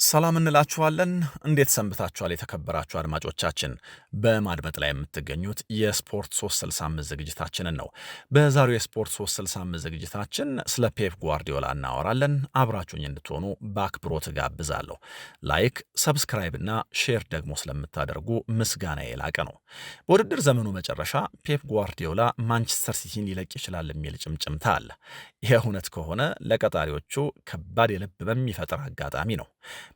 ሰላም እንላችኋለን እንዴት ሰንብታችኋል የተከበራችሁ አድማጮቻችን በማድመጥ ላይ የምትገኙት የስፖርት 365 ዝግጅታችንን ነው። በዛሬው የስፖርት 365 ዝግጅታችን ስለ ፔፕ ጓርዲዮላ እናወራለን። አብራችሁኝ እንድትሆኑ በአክብሮት ጋብዛለሁ። ላይክ፣ ሰብስክራይብ እና ሼር ደግሞ ስለምታደርጉ ምስጋና የላቀ ነው። በውድድር ዘመኑ መጨረሻ ፔፕ ጓርዲዮላ ማንቸስተር ሲቲን ሊለቅ ይችላል የሚል ጭምጭምታ አለ። ይህ እውነት ከሆነ ለቀጣሪዎቹ ከባድ የልብ በሚፈጥር አጋጣሚ ነው።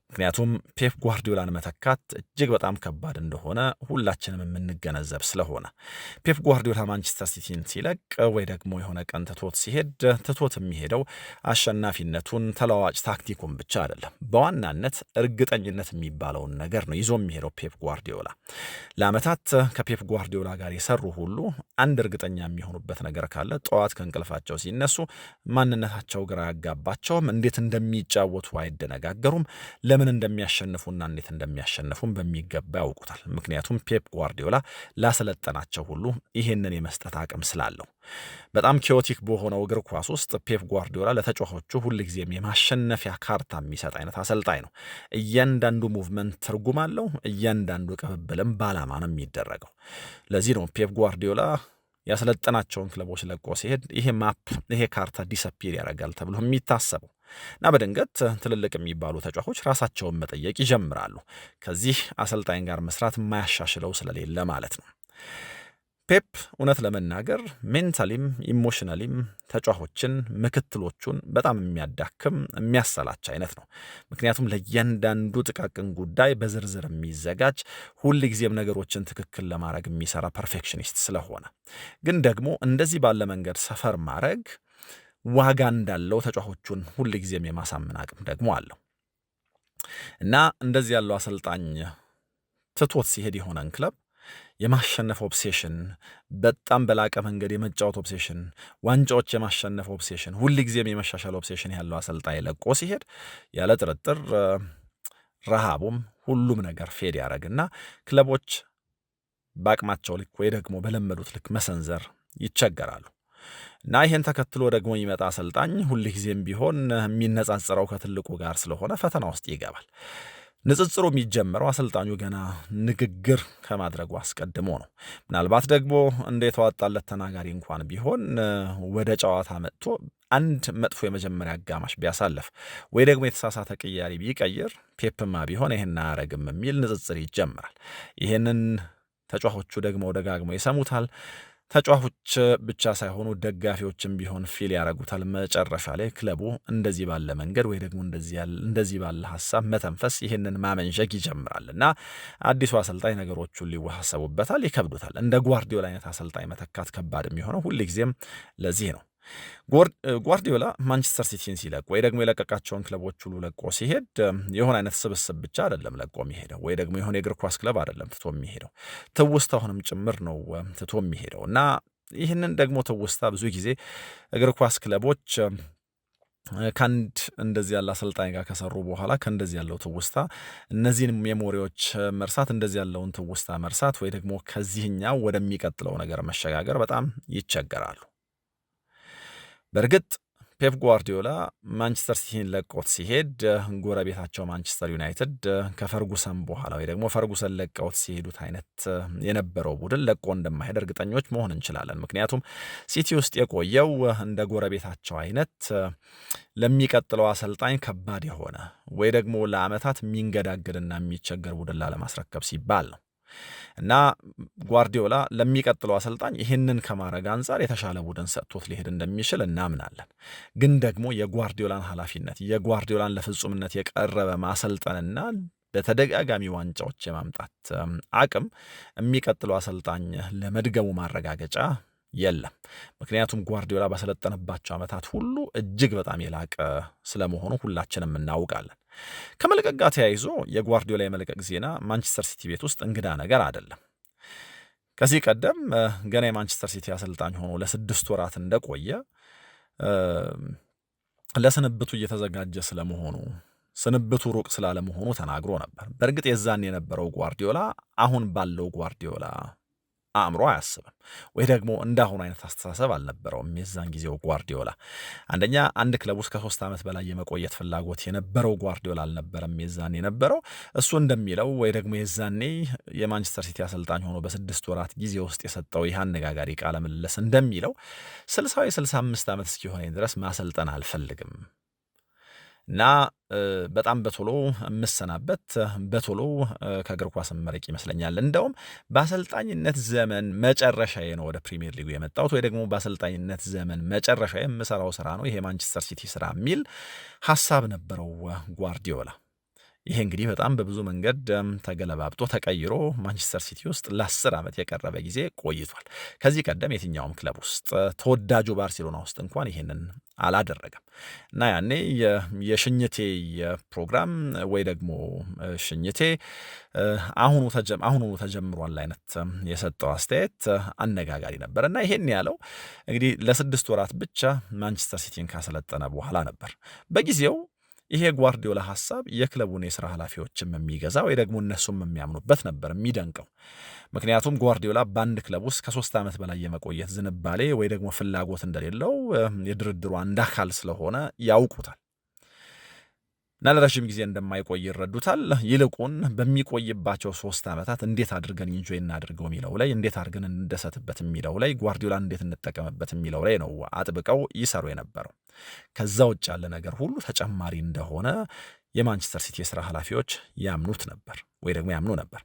ምክንያቱም ፔፕ ጓርዲዮላን መተካት እጅግ በጣም ከባድ እንደሆነ ሁላችንም የምንገነዘብ ስለሆነ ፔፕ ጓርዲዮላ ማንቸስተር ሲቲን ሲለቅ ወይ ደግሞ የሆነ ቀን ትቶት የሚሄደው አሸናፊነቱን ተለዋዋጭ ታክቲኩን ብቻ አይደለም፣ በዋናነት እርግጠኝነት የሚባለውን ነገር ነው ይዞ የሚሄደው ፔፕ ጓርዲዮላ። ለዓመታት ከፔፕ ጓርዲዮላ ጋር የሰሩ ሁሉ አንድ እርግጠኛ የሚሆኑበት ነገር ካለ ጠዋት ከእንቅልፋቸው ሲነሱ ማንነታቸው ግራ ያጋባቸውም፣ እንዴት እንደሚጫወቱ አይደነጋገሩም፣ ለምን እንደሚያሸንፉና እንዴት እንደሚያሸንፉም በሚገባ ያውቁታል። ምክንያቱም ፔፕ ጓርዲዮላ ላሰለጠናቸው ሁሉ ይሄንን የመስጠት አቅም ስላለው። በጣም ኪዮቲክ በሆነው እግር ኳስ ውስጥ ፔፕ ጓርዲዮላ ለተጫዋቾቹ ሁልጊዜም የማሸነፊያ ካርታ የሚሰጥ አይነት አሰልጣኝ ነው። እያንዳንዱ ሙቭመንት ትርጉም አለው፣ እያንዳንዱ ቅብብልም ባላማ ነው የሚደረገው። ለዚህ ነው ፔፕ ጓርዲዮላ ያሰለጠናቸውን ክለቦች ለቆ ሲሄድ ይሄ ካርታ ዲሰፒር ያደርጋል ተብሎ የሚታሰበው እና በድንገት ትልልቅ የሚባሉ ተጫዋቾች ራሳቸውን መጠየቅ ይጀምራሉ። ከዚህ አሰልጣኝ ጋር መስራት የማያሻሽለው ስለሌለ ማለት ነው። ፔፕ እውነት ለመናገር ሜንታሊም ኢሞሽናሊም ተጫዋቾችን ምክትሎቹን በጣም የሚያዳክም የሚያሰላች አይነት ነው። ምክንያቱም ለእያንዳንዱ ጥቃቅን ጉዳይ በዝርዝር የሚዘጋጅ ሁልጊዜም ነገሮችን ትክክል ለማድረግ የሚሰራ ፐርፌክሽኒስት ስለሆነ ግን ደግሞ እንደዚህ ባለ መንገድ ሰፈር ማድረግ ዋጋ እንዳለው ተጫዋቾቹን ሁልጊዜም የማሳመን አቅም ደግሞ አለው እና እንደዚህ ያለው አሰልጣኝ ትቶት ሲሄድ የሆነን ክለብ የማሸነፍ ኦብሴሽን፣ በጣም በላቀ መንገድ የመጫወት ኦብሴሽን፣ ዋንጫዎች የማሸነፍ ኦብሴሽን፣ ሁልጊዜም የመሻሻል ኦብሴሽን ያለው አሰልጣኝ ለቆ ሲሄድ ያለ ጥርጥር ረሃቡም ሁሉም ነገር ፌድ ያደረግና ክለቦች በአቅማቸው ልክ ወይ ደግሞ በለመዱት ልክ መሰንዘር ይቸገራሉ። እና ይሄን ተከትሎ ደግሞ ይመጣ አሰልጣኝ ሁልጊዜም ቢሆን የሚነጻጽረው ከትልቁ ጋር ስለሆነ ፈተና ውስጥ ይገባል። ንጽጽሩ የሚጀምረው አሰልጣኙ ገና ንግግር ከማድረጉ አስቀድሞ ነው። ምናልባት ደግሞ እንደ የተዋጣለት ተናጋሪ እንኳን ቢሆን ወደ ጨዋታ መጥቶ አንድ መጥፎ የመጀመሪያ አጋማሽ ቢያሳልፍ ወይ ደግሞ የተሳሳተ ቅያሪ ቢቀይር ፔፕማ ቢሆን ይሄን አያረግም የሚል ንጽጽር ይጀምራል። ይሄንን ተጫዋቾቹ ደግሞ ደጋግመው ይሰሙታል። ተጫዋቾች ብቻ ሳይሆኑ ደጋፊዎችም ቢሆን ፊል ያደርጉታል። መጨረሻ ላይ ክለቡ እንደዚህ ባለ መንገድ ወይ ደግሞ እንደዚህ ባለ ሀሳብ መተንፈስ ይህንን ማመንዠግ ይጀምራል እና አዲሱ አሰልጣኝ ነገሮቹን ሊወሳሰቡበታል፣ ይከብዱታል። እንደ ጓርዲዮላ አይነት አሰልጣኝ መተካት ከባድ የሚሆነው ሁልጊዜም ለዚህ ነው። ጓርዲዮላ ማንቸስተር ሲቲን ሲለቅ ወይ ደግሞ የለቀቃቸውን ክለቦች ሁሉ ለቆ ሲሄድ የሆነ አይነት ስብስብ ብቻ አይደለም ለቆ የሚሄደው ወይ ደግሞ የሆነ የእግር ኳስ ክለብ አይደለም ትቶ የሚሄደው፣ ትውስታውንም ጭምር ነው ትቶ የሚሄደው እና ይህንን ደግሞ ትውስታ ብዙ ጊዜ እግር ኳስ ክለቦች ከአንድ እንደዚህ ያለ አሰልጣኝ ጋር ከሰሩ በኋላ ከእንደዚህ ያለው ትውስታ እነዚህን ሜሞሪዎች መርሳት፣ እንደዚህ ያለውን ትውስታ መርሳት ወይ ደግሞ ከዚህኛው ወደሚቀጥለው ነገር መሸጋገር በጣም ይቸገራሉ። በእርግጥ ፔፕ ጓርዲዮላ ማንቸስተር ሲቲን ለቆት ሲሄድ ጎረቤታቸው ማንቸስተር ዩናይትድ ከፈርጉሰን በኋላ ወይ ደግሞ ፈርጉሰን ለቀውት ሲሄዱት አይነት የነበረው ቡድን ለቆ እንደማይሄድ እርግጠኞች መሆን እንችላለን። ምክንያቱም ሲቲ ውስጥ የቆየው እንደ ጎረቤታቸው አይነት ለሚቀጥለው አሰልጣኝ ከባድ የሆነ ወይ ደግሞ ለዓመታት የሚንገዳግድና የሚቸገር ቡድን ላለማስረከብ ሲባል ነው እና ጓርዲዮላ ለሚቀጥለው አሰልጣኝ ይህንን ከማድረግ አንጻር የተሻለ ቡድን ሰጥቶት ሊሄድ እንደሚችል እናምናለን። ግን ደግሞ የጓርዲዮላን ኃላፊነት የጓርዲዮላን ለፍጹምነት የቀረበ ማሰልጠንና በተደጋጋሚ ዋንጫዎች የማምጣት አቅም የሚቀጥለው አሰልጣኝ ለመድገሙ ማረጋገጫ የለም። ምክንያቱም ጓርዲዮላ ባሰለጠነባቸው ዓመታት ሁሉ እጅግ በጣም የላቀ ስለመሆኑ ሁላችንም እናውቃለን። ከመልቀቅ ጋር ተያይዞ የጓርዲዮላ የመልቀቅ ዜና ማንቸስተር ሲቲ ቤት ውስጥ እንግዳ ነገር አይደለም። ከዚህ ቀደም ገና የማንቸስተር ሲቲ አሰልጣኝ ሆኖ ለ6 ወራት እንደቆየ ለስንብቱ እየተዘጋጀ ስለመሆኑ ስንብቱ ሩቅ ስላለመሆኑ ተናግሮ ነበር። በእርግጥ የዛን የነበረው ጓርዲዮላ አሁን ባለው ጓርዲዮላ አእምሮ አያስብም ወይ ደግሞ እንዳሁኑ አይነት አስተሳሰብ አልነበረውም የዛን ጊዜው ጓርዲዮላ። አንደኛ አንድ ክለብ ውስጥ ከ3 ዓመት በላይ የመቆየት ፍላጎት የነበረው ጓርዲዮላ አልነበረም የዛኔ የነበረው። እሱ እንደሚለው ወይ ደግሞ የዛኔ የማንቸስተር ሲቲ አሰልጣኝ ሆኖ በ6 ወራት ጊዜ ውስጥ የሰጠው ይህ አነጋጋሪ ቃለ ምልልስ እንደሚለው 65 ዓመት እስኪሆነኝ ድረስ ማሰልጠን አልፈልግም እና በጣም በቶሎ የምሰናበት በቶሎ ከእግር ኳስ መረቅ ይመስለኛል። እንደውም በአሰልጣኝነት ዘመን መጨረሻዬ ነው ወደ ፕሪሚየር ሊጉ የመጣሁት ወይ ደግሞ በአሰልጣኝነት ዘመን መጨረሻ የምሰራው ስራ ነው ይሄ ማንቸስተር ሲቲ ስራ የሚል ሐሳብ ነበረው ጓርዲዮላ። ይሄ እንግዲህ በጣም በብዙ መንገድ ተገለባብጦ ተቀይሮ ማንቸስተር ሲቲ ውስጥ ለ10 ዓመት የቀረበ ጊዜ ቆይቷል። ከዚህ ቀደም የትኛውም ክለብ ውስጥ ተወዳጁ ባርሴሎና ውስጥ እንኳን ይሄንን አላደረገም እና ያኔ የሽኝቴ ፕሮግራም ወይ ደግሞ ሽኝቴ አሁኑ ተጀምሯል አይነት የሰጠው አስተያየት አነጋጋሪ ነበር እና ይሄን ያለው እንግዲህ ለ6 ወራት ብቻ ማንቸስተር ሲቲን ካሰለጠነ በኋላ ነበር። በጊዜው ይሄ ጓርዲዮላ ሐሳብ የክለቡን የሥራ ኃላፊዎችም የሚገዛ ወይ ደግሞ እነሱም የሚያምኑበት ነበር። የሚደንቀው ምክንያቱም ጓርዲዮላ በአንድ ክለብ ውስጥ ከ3 ዓመት በላይ የመቆየት ዝንባሌ ወይ ደግሞ ፍላጎት እንደሌለው የድርድሩ አንድ አካል ስለሆነ ያውቁታል እና ለረጅም ጊዜ እንደማይቆይ ይረዱታል። ይልቁን በሚቆይባቸው 3 ዓመታት እንዴት አድርገን ኢንጆይ እናድርገው የሚለው ላይ እንዴት አድርገን እንደሰትበት የሚለው ላይ ጓርዲዮላ እንዴት እንጠቀምበት የሚለው ላይ ነው አጥብቀው ይሰሩ የነበረው። ከዛ ውጭ ያለ ነገር ሁሉ ተጨማሪ እንደሆነ የማንቸስተር ሲቲ የሥራ ኃላፊዎች ያምኑት ነበር ወይ ደግሞ ያምኑ ነበር።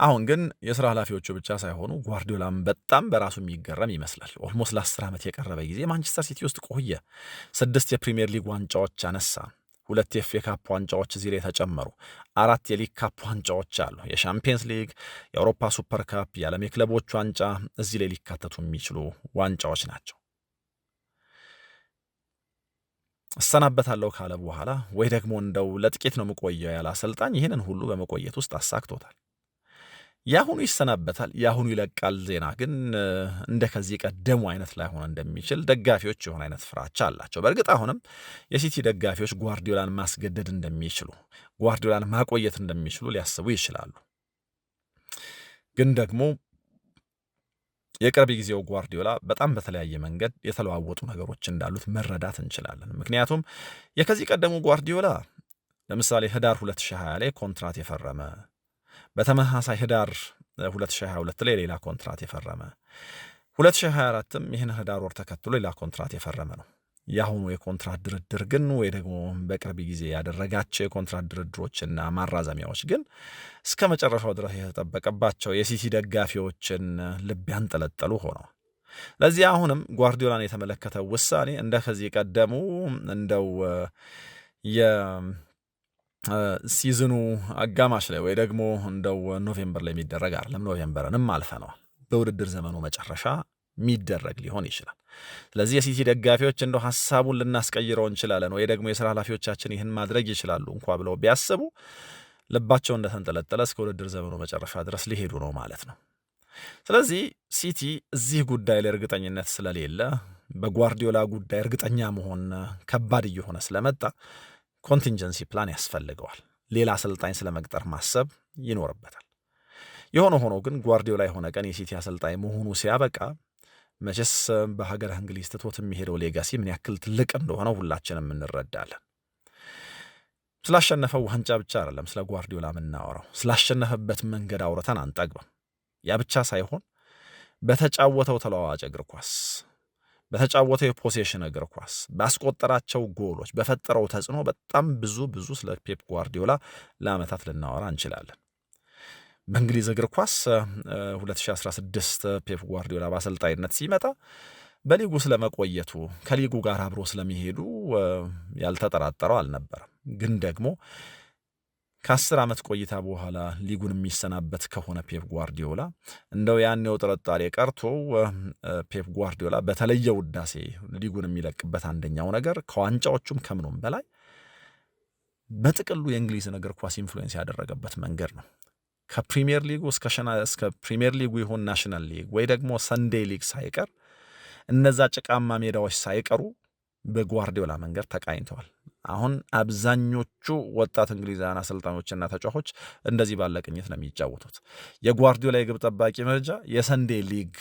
አሁን ግን የሥራ ኃላፊዎቹ ብቻ ሳይሆኑ ጓርዲዮላም በጣም በራሱ የሚገረም ይመስላል። ኦልሞስት ለ10 ዓመት የቀረበ ጊዜ ማንቸስተር ሲቲ ውስጥ ቆየ። 6 የፕሪሚየር ሊግ ዋንጫዎች አነሳ። 2 የኤፍኤ ካፕ ዋንጫዎች እዚህ ላይ ተጨመሩ። 4 የሊግ ካፕ ዋንጫዎች አሉ። የሻምፒየንስ ሊግ፣ የአውሮፓ ሱፐር ካፕ፣ የዓለም የክለቦች ዋንጫ እዚህ ላይ ሊካተቱ የሚችሉ ዋንጫዎች ናቸው። እሰናበታለሁ ካለ በኋላ ወይ ደግሞ እንደው ለጥቂት ነው የምቆየው ያለ አሰልጣኝ ይህንን ሁሉ በመቆየት ውስጥ አሳክቶታል። ያሁኑ ይሰናበታል፣ ያሁኑ ይለቃል ዜና ግን እንደ ከዚህ ቀደሙ አይነት ላይሆን እንደሚችል ደጋፊዎች የሆነ አይነት ፍራቻ አላቸው። በእርግጥ አሁንም የሲቲ ደጋፊዎች ጓርዲዮላን ማስገደድ እንደሚችሉ፣ ጓርዲዮላን ማቆየት እንደሚችሉ ሊያስቡ ይችላሉ። ግን ደግሞ የቅርብ ጊዜው ጓርዲዮላ በጣም በተለያየ መንገድ የተለዋወጡ ነገሮች እንዳሉት መረዳት እንችላለን። ምክንያቱም የከዚህ ቀደሙ ጓርዲዮላ ለምሳሌ ህዳር 2020 ላይ ኮንትራት የፈረመ፣ በተመሳሳይ ህዳር 2022 ላይ ሌላ ኮንትራት የፈረመ፣ 2024ም ይህን ህዳር ወር ተከትሎ ሌላ ኮንትራት የፈረመ ነው። የአሁኑ የኮንትራት ድርድር ግን ወይ ደግሞ በቅርብ ጊዜ ያደረጋቸው የኮንትራት ድርድሮችና ማራዘሚያዎች ግን እስከ መጨረሻው ድረስ የተጠበቀባቸው የሲቲ ደጋፊዎችን ልብ ያንጠለጠሉ ሆነዋል። ለዚህ አሁንም ጓርዲዮላን የተመለከተው ውሳኔ እንደ ከዚህ ቀደሙ እንደው የሲዝኑ አጋማሽ ላይ ወይ ደግሞ እንደው ኖቬምበር ላይ የሚደረግ አይደለም። ኖቬምበርንም አልፈነዋል። በውድድር ዘመኑ መጨረሻ የሚደረግ ሊሆን ይችላል። ስለዚህ የሲቲ ደጋፊዎች እንደው ሐሳቡን ልናስቀይረው እንችላለን ወይ ደግሞ የሥራ ኃላፊዎቻችን ይህን ማድረግ ይችላሉ እንኳ ብለው ቢያስቡ ልባቸው እንደተንጠለጠለ እስከ ውድድር ዘመኑ መጨረሻ ድረስ ሊሄዱ ነው ማለት ነው። ስለዚህ ሲቲ እዚህ ጉዳይ ላይ እርግጠኝነት ስለሌለ በጓርዲዮላ ጉዳይ እርግጠኛ መሆን ከባድ እየሆነ ስለመጣ ኮንቲንጀንሲ ፕላን ያስፈልገዋል። ሌላ አሰልጣኝ ስለመቅጠር ማሰብ ይኖርበታል። የሆነ ሆኖ ግን ጓርዲዮላ የሆነ ቀን የሲቲ አሰልጣኝ መሆኑ ሲያበቃ መቼስ በሀገር እንግሊዝ ትቶት የሚሄደው ሌጋሲ ምን ያክል ትልቅ እንደሆነ ሁላችንም እንረዳለን። ስላሸነፈው ዋንጫ ብቻ አይደለም ስለ ጓርዲዮላ የምናወራው፣ ስላሸነፈበት መንገድ አውርተን አንጠግብም። ያ ብቻ ሳይሆን በተጫወተው ተለዋዋጭ እግር ኳስ፣ በተጫወተው የፖሴሽን እግር ኳስ፣ ባስቆጠራቸው ጎሎች፣ በፈጠረው ተጽዕኖ በጣም ብዙ ስለ ፔፕ ጓርዲዮላ ለዓመታት ልናወራ እንችላለን። በእንግሊዝ እግር ኳስ 2016 ፔፕ ጓርዲዮላ በአሰልጣኝነት ሲመጣ በሊጉ ስለመቆየቱ ከሊጉ ጋር አብሮ ስለሚሄዱ ያልተጠራጠረው አልነበረም። ግን ደግሞ ከ10 ዓመት ቆይታ በኋላ ሊጉን የሚሰናበት ከሆነ ፔፕ ጓርዲዮላ እንደው ያኔው ጥርጣሬ ቀርቶ ፔፕ ጓርዲዮላ በተለየ ውዳሴ ሊጉን የሚለቅበት አንደኛው ነገር ከዋንጫዎቹም ከምኑም በላይ በጥቅሉ የእንግሊዝን እግር ኳስ ኢንፍሉዌንስ ያደረገበት መንገድ ነው። ከፕሪሚየር ሊጉ እስከ ፕሪሚየር ሊጉ ይሁን ናሽናል ሊግ ወይ ደግሞ ሰንዴይ ሊግ ሳይቀር እነዛ ጭቃማ ሜዳዎች ሳይቀሩ በጓርዲዮላ መንገድ ተቃኝተዋል። አሁን አብዛኞቹ ወጣት እንግሊዛውያን አሰልጣኞችና ተጫዋቾች እንደዚህ ባለ ቅኝት ነው የሚጫወቱት። የጓርዲዮላ የግብ ጠባቂ ምርጫ የሰንዴ ሊግ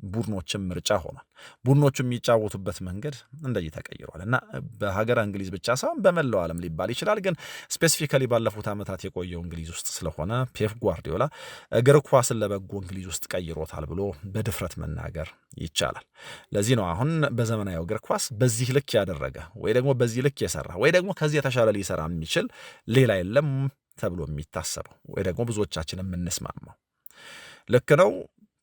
ቡድኖችም ምርጫ ሆኗል። ቡድኖቹ የሚጫወቱበት መንገድ እንደዚህ ተቀይሯል እና በሀገር እንግሊዝ ብቻ ሳይሆን በመላው ዓለም ሊባል ይችላል። ግን ስፔሲፊካሊ ባለፉት ዓመታት የቆየው እንግሊዝ ውስጥ ስለሆነ ፔፕ ጓርዲዮላ እግር ኳስን ለበጎ እንግሊዝ ውስጥ ቀይሮታል ብሎ በድፍረት መናገር ይቻላል። ለዚህ ነው አሁን በዘመናዊ እግር ኳስ በዚህ ልክ ያደረገ ወይ ደግሞ በዚህ ልክ የሰራ ወይ ደግሞ ከዚህ የተሻለ ሊሰራ የሚችል ሌላ የለም ተብሎ የሚታሰበው ወይ ደግሞ ብዙዎቻችን የምንስማማው። ልክ ነው።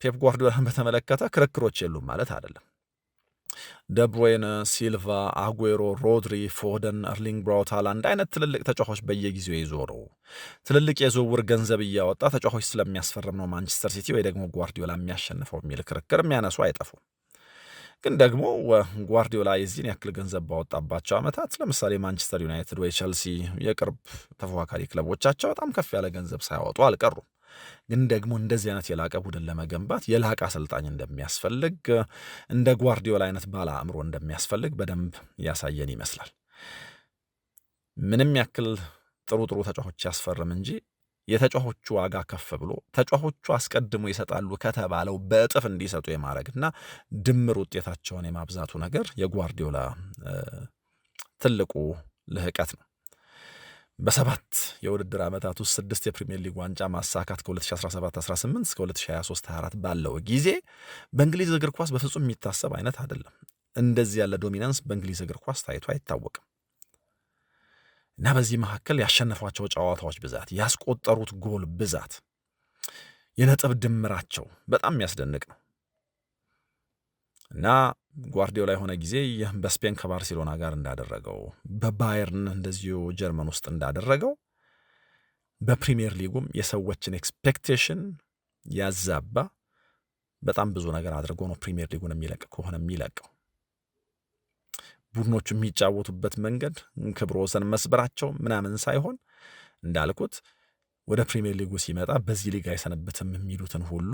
ፔፕ ጓርዲዮላን በተመለከተ ክርክሮች የሉም ማለት አይደለም። ደብሮይነ፣ ሲልቫ፣ አጉዌሮ፣ ሮድሪ፣ ፎደን፣ እርሊንግ ብራውት ሃላንድ አይነት ትልልቅ ተጫዋቾች በየጊዜው ይዞሩ ትልልቅ የዝውውር ገንዘብ እያወጣ ተጫዋቾች ስለሚያስፈርም ነው ማንቸስተር ሲቲ ወይ ደግሞ ጓርዲዮላ የሚያሸንፈው የሚል ክርክር የሚያነሱ አይጠፉም። ግን ደግሞ ጓርዲዮላ የዚህን ያክል ገንዘብ ባወጣባቸው ዓመታት ለምሳሌ ማንቸስተር ዩናይትድ ወይ ቸልሲ የቅርብ ተፎካካሪ ክለቦቻቸው በጣም ከፍ ያለ ገንዘብ ሳያወጡ አልቀሩም። ግን ደግሞ እንደዚህ አይነት የላቀ ቡድን ለመገንባት የላቀ አሰልጣኝ እንደሚያስፈልግ እንደ ጓርዲዮላ አይነት ባለ አእምሮ እንደሚያስፈልግ በደንብ ያሳየን ይመስላል። ምንም ያክል ጥሩ ተጫዋቾች ያስፈርም እንጂ የተጫዋቾቹ ዋጋ ከፍ ብሎ ተጫዋቾቹ አስቀድሞ ይሰጣሉ ከተባለው በእጥፍ እንዲሰጡ የማድረግና ድምር ውጤታቸውን የማብዛቱ ነገር የጓርዲዮላ ትልቁ ልህቀት ነው። በ7 የውድድር ዓመታት ውስጥ 6 የፕሪሚየር ሊግ ዋንጫ ማሳካት ከ2017-18 እስከ 2023-24 ባለው ጊዜ በእንግሊዝ እግር ኳስ በፍጹም የሚታሰብ አይነት አይደለም። እንደዚህ ያለ ዶሚናንስ በእንግሊዝ እግር ኳስ ታይቶ አይታወቅም እና በዚህ መካከል ያሸነፏቸው ጨዋታዎች ብዛት፣ ያስቆጠሩት ጎል ብዛት፣ የነጥብ ድምራቸው በጣም የሚያስደንቅ ነው እና ጓርዲዮላ የሆነ ጊዜ በስፔን ከባርሴሎና ጋር እንዳደረገው በባየርን እንደዚሁ ጀርመን ውስጥ እንዳደረገው በፕሪሚየር ሊጉም የሰዎችን ኤክስፔክቴሽን ያዛባ በጣም ብዙ ነገር አድርጎ ነው ፕሪሚየር ሊጉን የሚለቅ ከሆነ የሚለቀው። ቡድኖቹ የሚጫወቱበት መንገድ ክብረ ወሰን መስበራቸው ምናምን ሳይሆን እንዳልኩት ወደ ፕሪሚየር ሊጉ ሲመጣ በዚህ ሊግ አይሰነብትም የሚሉትን ሁሉ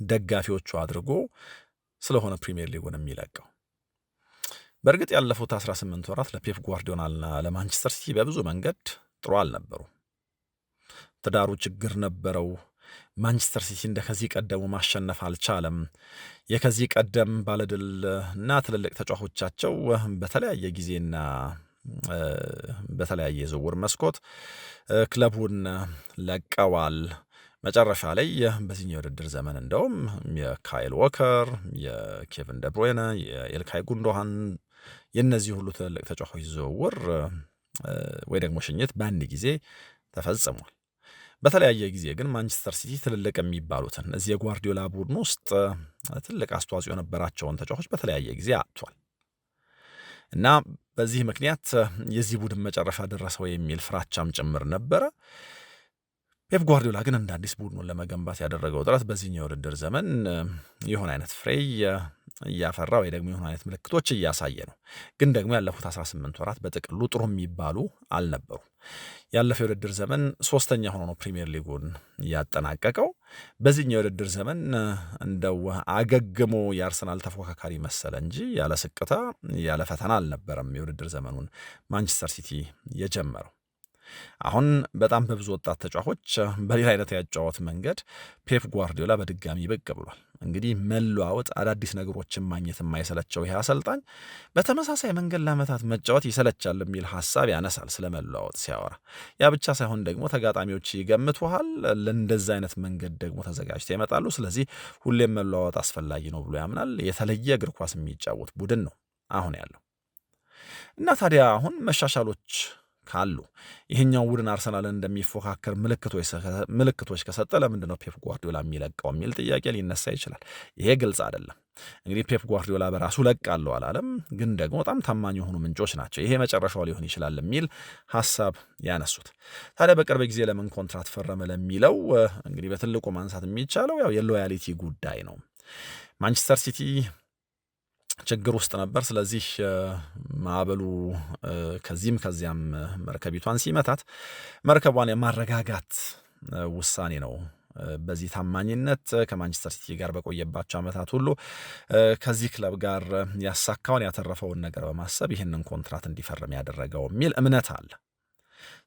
ደጋፊዎቹ አድርጎ ስለሆነ ፕሪሚየር ሊጉን የሚለቀው። በእርግጥ ያለፉት 18 ወራት ለፔፕ ጓርዲዮላና ለማንቸስተር ሲቲ በብዙ መንገድ ጥሩ አልነበሩ። ትዳሩ ችግር ነበረው። ማንቸስተር ሲቲ እንደ ከዚህ ቀደሙ ማሸነፍ አልቻለም። የከዚህ ቀደም ባለድል እና ትልልቅ ተጫዋቾቻቸው በተለያየ ጊዜና በተለያየ ዝውውር መስኮት ክለቡን ለቀዋል። መጨረሻ ላይ በዚህኛው የውድድር ዘመን እንደውም የካይል ዎከር፣ የኬቨን ደብሮይነ፣ የኤልካይ ጉንዶሃን የእነዚህ ሁሉ ትልልቅ ተጫዋቾች ዝውውር ወይ ደግሞ ሽኝት በአንድ ጊዜ ተፈጽሟል። በተለያየ ጊዜ ግን ማንቸስተር ሲቲ ትልልቅ የሚባሉትን እዚህ የጓርዲዮላ ቡድን ውስጥ ትልቅ አስተዋጽኦ የነበራቸውን ተጫዋቾች በተለያየ ጊዜ አጥቷል እና በዚህ ምክንያት የዚህ ቡድን መጨረሻ ደረሰው የሚል ፍራቻም ጭምር ነበረ። ፔፕ ጓርዲዮላ ግን እንደ አዲስ ቡድኑን ለመገንባት ያደረገው ጥረት በዚህኛው የውድድር ዘመን የሆነ አይነት ፍሬ እያፈራ ወይ ደግሞ የሆነ አይነት ምልክቶች እያሳየ ነው። ግን ደግሞ ያለፉት 18 ወራት በጥቅሉ ጥሩ የሚባሉ አልነበሩም። ያለፈው የውድድር ዘመን 3ኛ ሆኖ ነው ፕሪሚየር ሊጉን ያጠናቀቀው። በዚህኛው የውድድር ዘመን እንደው አገግሞ የአርሰናል ተፎካካሪ መሰለ እንጂ ያለ ስቅታ ያለ ፈተና አልነበረም የውድድር ዘመኑን ማንቸስተር ሲቲ የጀመረው። አሁን በጣም በብዙ ወጣት ተጫዋቾች በሌላ አይነት ያጫወት መንገድ ፔፕ ጓርዲዮላ በድጋሚ ብቅ ብሏል። እንግዲህ መለዋወጥ፣ አዳዲስ ነገሮችን ማግኘት የማይሰለቸው ይህ አሰልጣኝ በተመሳሳይ መንገድ ለዓመታት መጫወት ይሰለቻል የሚል ሐሳብ ያነሳል ስለ መለዋወጥ ሲያወራ። ያ ብቻ ሳይሆን ደግሞ ተጋጣሚዎች ይገምቱሃል፣ ለእንደዛ አይነት መንገድ ደግሞ ተዘጋጅተው ይመጣሉ። ስለዚህ ሁሌም መለዋወጥ አስፈላጊ ነው ብሎ ያምናል። የተለየ እግር ኳስ የሚጫወት ቡድን ነው አሁን ያለው እና ታዲያ አሁን መሻሻሎች ካሉ ይሄኛው ቡድን አርሰናልን እንደሚፎካከር ምልክቶች ከሰጠ ለምንድነው ፔፕ ጓርዲዮላ የሚለቀው የሚል ጥያቄ ሊነሳ ይችላል። ይሄ ግልጽ አይደለም። እንግዲህ ፔፕ ጓርዲዮላ በራሱ ለቃለሁ አላለም፣ ግን ደግሞ በጣም ታማኝ የሆኑ ምንጮች ናቸው ይሄ መጨረሻው ሊሆን ይችላል የሚል ሐሳብ ያነሱት። ታዲያ በቅርብ ጊዜ ለምን ኮንትራት ፈረመ ለሚለው እንግዲህ በትልቁ ማንሳት የሚቻለው ያው የሎያሊቲ ጉዳይ ነው። ማንቸስተር ሲቲ ችግር ውስጥ ነበር። ስለዚህ ማዕበሉ ከዚህም ከዚያም መርከቢቷን ሲመታት መርከቧን የማረጋጋት ውሳኔ ነው በዚህ ታማኝነት ከማንቸስተር ሲቲ ጋር በቆየባቸው ዓመታት ሁሉ ከዚህ ክለብ ጋር ያሳካውን ያተረፈውን ነገር በማሰብ ይህንን ኮንትራት እንዲፈርም ያደረገው የሚል እምነት አለ።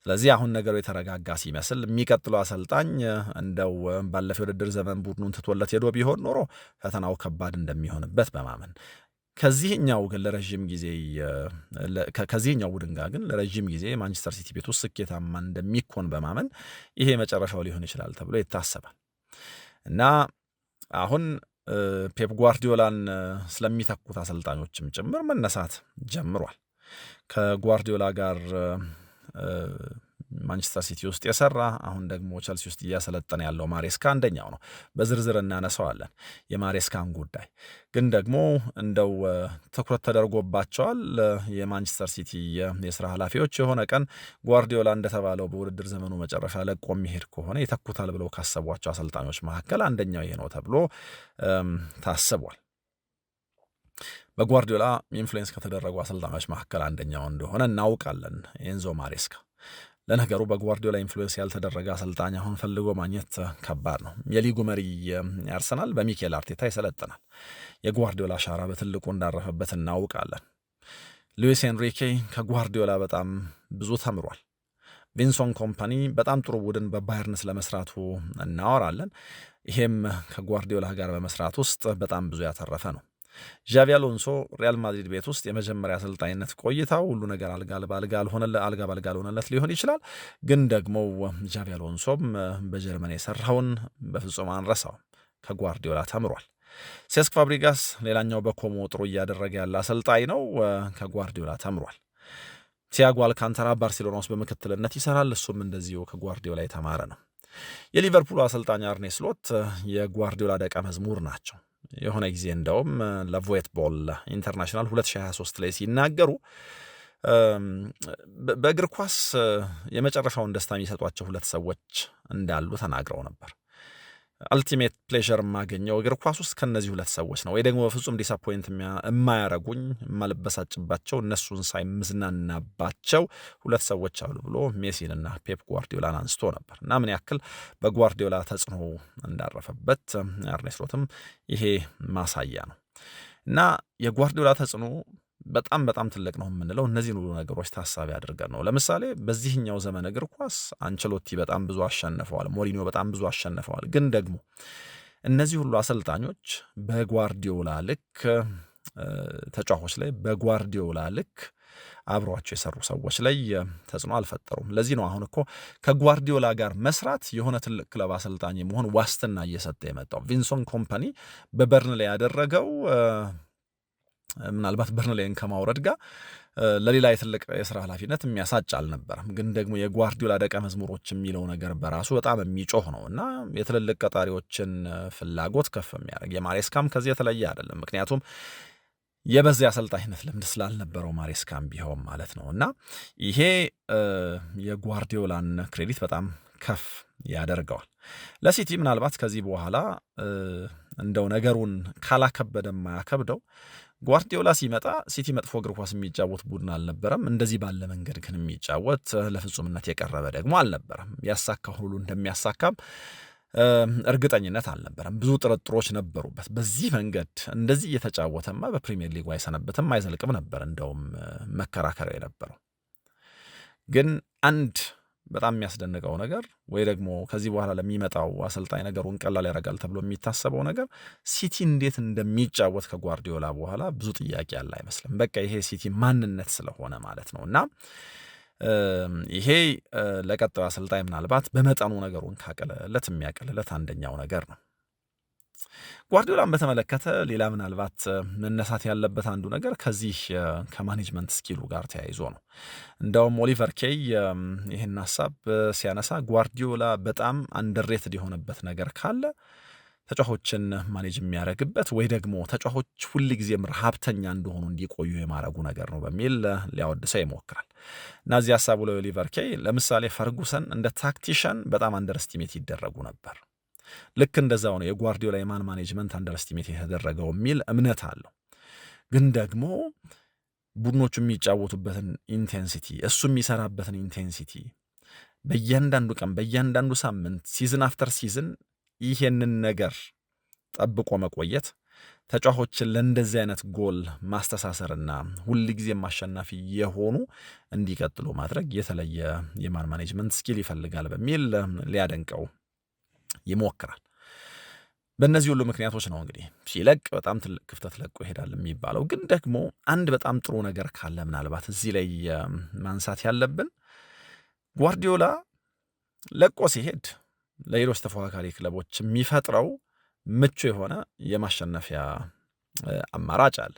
ስለዚህ አሁን ነገሩ የተረጋጋ ሲመስል የሚቀጥለው አሰልጣኝ እንደው ባለፈው የውድድር ዘመን ቡድኑን ትቶለት ሄዶ ቢሆን ኖሮ ፈተናው ከባድ እንደሚሆንበት በማመን ከዚህኛው ቡድን ጋር ግን ለረጅም ጊዜ ማንቸስተር ሲቲ ቤት ውስጥ ስኬታማ እንደሚኮን በማመን ይሄ መጨረሻው ሊሆን ይችላል ተብሎ ይታሰባል እና አሁን ፔፕ ጓርዲዮላን ስለሚተኩት አሰልጣኞችም ጭምር መነሳት ጀምሯል። ከጓርዲዮላ ጋር ማንቸስተር ሲቲ ውስጥ የሰራ አሁን ደግሞ ቸልሲ ውስጥ እያሰለጠነ ያለው ማሬስካ አንደኛው ነው። በዝርዝር እናነሳዋለን የማሬስካን ጉዳይ። ግን ደግሞ እንደው ትኩረት ተደርጎባቸዋል የማንቸስተር ሲቲ የስራ ኃላፊዎች የሆነ ቀን ጓርዲዮላ እንደተባለው በውድድር ዘመኑ መጨረሻ ለቆ የሚሄድ ከሆነ ይተኩታል ብለው ካሰቧቸው አሰልጣኞች መካከል አንደኛው ይሄ ነው ተብሎ ታስቧል። በጓርዲዮላ ኢንፍሉዌንስ ከተደረጉ አሰልጣኞች መካከል አንደኛው እንደሆነ እናውቃለን ኤንዞ ማሬስካ። ለነገሩ በጓርዲዮላ ኢንፍሉዌንስ ያልተደረገ አሰልጣኝ አሁን ፈልጎ ማግኘት ከባድ ነው። የሊጉ መሪ አርሰናል በሚኬል አርቴታ ይሰለጥናል። የጓርዲዮላ አሻራ በትልቁ እንዳረፈበት እናውቃለን። ሉዊስ ኤንሪኬ ከጓርዲዮላ በጣም ብዙ ተምሯል። ቪንሰንት ኮምፓኒ በጣም ጥሩ ቡድን በባየርን ስለመስራቱ እናወራለን። ይሄም ከጓርዲዮላ ጋር በመስራት ውስጥ በጣም ብዙ ያተረፈ ነው። ዣቪ አሎንሶ ሪያል ማድሪድ ቤት ውስጥ የመጀመሪያ አሰልጣኝነት ቆይታው ሁሉ ነገር አልጋ ባልጋ አልሆነለት ሊሆን ይችላል። ግን ደግሞ ዣቪ አሎንሶም በጀርመን የሰራውን በፍጹም አንረሳው። ከጓርዲዮላ ተምሯል። ሴስክ ፋብሪጋስ ሌላኛው በኮሞ ጥሩ እያደረገ ያለ አሰልጣኝ ነው። ከጓርዲዮላ ተምሯል። ቲያጎ አልካንተራ ባርሴሎና ውስጥ በምክትልነት ይሰራል። እሱም እንደዚሁ ከጓርዲዮላ የተማረ ነው። የሊቨርፑል አሰልጣኝ አርኔ ስሎት የጓርዲዮላ ደቀ መዝሙር ናቸው። የሆነ ጊዜ እንደውም ለቮየት ቦል ኢንተርናሽናል 2023 ላይ ሲናገሩ በእግር ኳስ የመጨረሻውን ደስታ የሚሰጧቸው ሁለት ሰዎች እንዳሉ ተናግረው ነበር። አልቲሜት ፕሌዠር የማገኘው እግር ኳስ ውስጥ ከነዚህ ሁለት ሰዎች ነው፣ ወይ ደግሞ በፍጹም ዲስአፖይንት የማያረጉኝ የማልበሳጭባቸው እነሱን ሳይምዝናናባቸው ሁለት ሰዎች አሉ ብሎ ሜሲንና ፔፕ ጓርዲዮላን አንስቶ ነበር እና ምን ያክል በጓርዲዮላ ተጽዕኖ እንዳረፈበት አርኔ ስሎትም ይሄ ማሳያ ነው እና የጓርዲዮላ ተጽዕኖ በጣም ትልቅ ነው የምንለው እነዚህን ሁሉ ነገሮች ታሳቢ አድርገን ነው። ለምሳሌ በዚህኛው ዘመን እግር ኳስ አንቸሎቲ በጣም ብዙ አሸንፈዋል፣ ሞሪኒዮ በጣም ብዙ አሸንፈዋል። ግን ደግሞ እነዚህ ሁሉ አሰልጣኞች በጓርዲዮላ ልክ ተጫዋቾች ላይ በጓርዲዮላ ልክ አብሯቸው የሰሩ ሰዎች ላይ ተጽዕኖ አልፈጠሩም። ለዚህ ነው አሁን እኮ ከጓርዲዮላ ጋር መስራት የሆነ ትልቅ ክለብ አሰልጣኝ መሆን ዋስትና እየሰጠ የመጣው። ቪንሰንት ኮምፓኒ በበርን ላይ ያደረገው ምናልባት በርንሌን ከማውረድ ጋር ለሌላ የትልቅ የስራ ኃላፊነት የሚያሳጭ አልነበረም። ግን ደግሞ የጓርዲዮላ ደቀ መዝሙሮች የሚለው ነገር በራሱ በጣም የሚጮህ ነው እና የትልልቅ ቀጣሪዎችን ፍላጎት ከፍ የሚያደርግ የማሬስካም ከዚህ የተለየ አይደለም። ምክንያቱም የበዛ የአሰልጣኝነት ልምድ ስላልነበረው ማሬስካም ቢሆን ማለት ነው እና ይሄ የጓርዲዮላን ክሬዲት በጣም ከፍ ያደርገዋል። ለሲቲ ምናልባት ከዚህ በኋላ እንደው ነገሩን ካላከበደ ማያከብደው ጓርዲዮላ ሲመጣ ሲቲ መጥፎ እግር ኳስ የሚጫወት ቡድን አልነበረም። እንደዚህ ባለ መንገድ ግን የሚጫወት ለፍጹምነት የቀረበ ደግሞ አልነበረም። ያሳካው ሁሉ እንደሚያሳካም እርግጠኝነት አልነበረም። ብዙ ጥርጥሮች ነበሩበት። በዚህ መንገድ እንደዚህ እየተጫወተማ በፕሪሚየር ሊጉ አይሰነበትም፣ አይዘልቅም ነበር እንደውም መከራከሪያ የነበረው። ግን አንድ በጣም የሚያስደንቀው ነገር ወይ ደግሞ ከዚህ በኋላ ለሚመጣው አሰልጣኝ ነገሩን ቀላል ያደርጋል ተብሎ የሚታሰበው ነገር ሲቲ እንዴት እንደሚጫወት ከጓርዲዮላ በኋላ ብዙ ጥያቄ ያለ አይመስልም። በቃ ይሄ ሲቲ ማንነት ስለሆነ ማለት ነው እና ይሄ ለቀጣዩ አሰልጣኝ ምናልባት በመጠኑ ነገሩን ካቀለለት የሚያቀልለት አንደኛው ነገር ነው። ጓርዲዮላን በተመለከተ ሌላ ምናልባት መነሳት ያለበት አንዱ ነገር ከዚህ ከማኔጅመንት ስኪሉ ጋር ተያይዞ ነው። እንደውም ኦሊቨር ኬይ ይህን ሀሳብ ሲያነሳ ጓርዲዮላ በጣም አንደርሬትድ የሆነበት ነገር ካለ ተጫዋቾችን ማኔጅ የሚያደርግበት ወይ ደግሞ ተጫዋቾች ሁልጊዜም ረሃብተኛ እንደሆኑ እንዲቆዩ የማረጉ ነገር ነው በሚል ሊያወድሰው ይሞክራል እና እዚህ ሀሳቡ ላይ ኦሊቨር ኬይ ለምሳሌ ፈርጉሰን እንደ ታክቲሻን በጣም አንደርስቲሜት ይደረጉ ነበር። ልክ እንደዛው ነው የጓርዲዮላ የማን ማኔጅመንት አንደርስቲሜት የተደረገው የሚል እምነት አለው። ግን ደግሞ ቡድኖቹ የሚጫወቱበትን ኢንቴንሲቲ እሱ የሚሰራበትን ኢንቴንሲቲ በእያንዳንዱ ቀን በእያንዳንዱ ሳምንት ሲዝን አፍተር ሲዝን ይሄንን ነገር ጠብቆ መቆየት ተጫዋቾችን ለእንደዚህ አይነት ጎል ማስተሳሰርና ሁልጊዜም አሸናፊ የሆኑ እንዲቀጥሉ ማድረግ የተለየ የማን ማኔጅመንት ስኪል ይፈልጋል በሚል ሊያደንቀው ይሞክራል። በእነዚህ ሁሉ ምክንያቶች ነው እንግዲህ ሲለቅ በጣም ትልቅ ክፍተት ለቆ ይሄዳል የሚባለው። ግን ደግሞ አንድ በጣም ጥሩ ነገር ካለ ምናልባት እዚህ ላይ ማንሳት ያለብን ጓርዲዮላ ለቆ ሲሄድ ለሌሎች ተፎካካሪ ክለቦች የሚፈጥረው ምቹ የሆነ የማሸነፊያ አማራጭ አለ።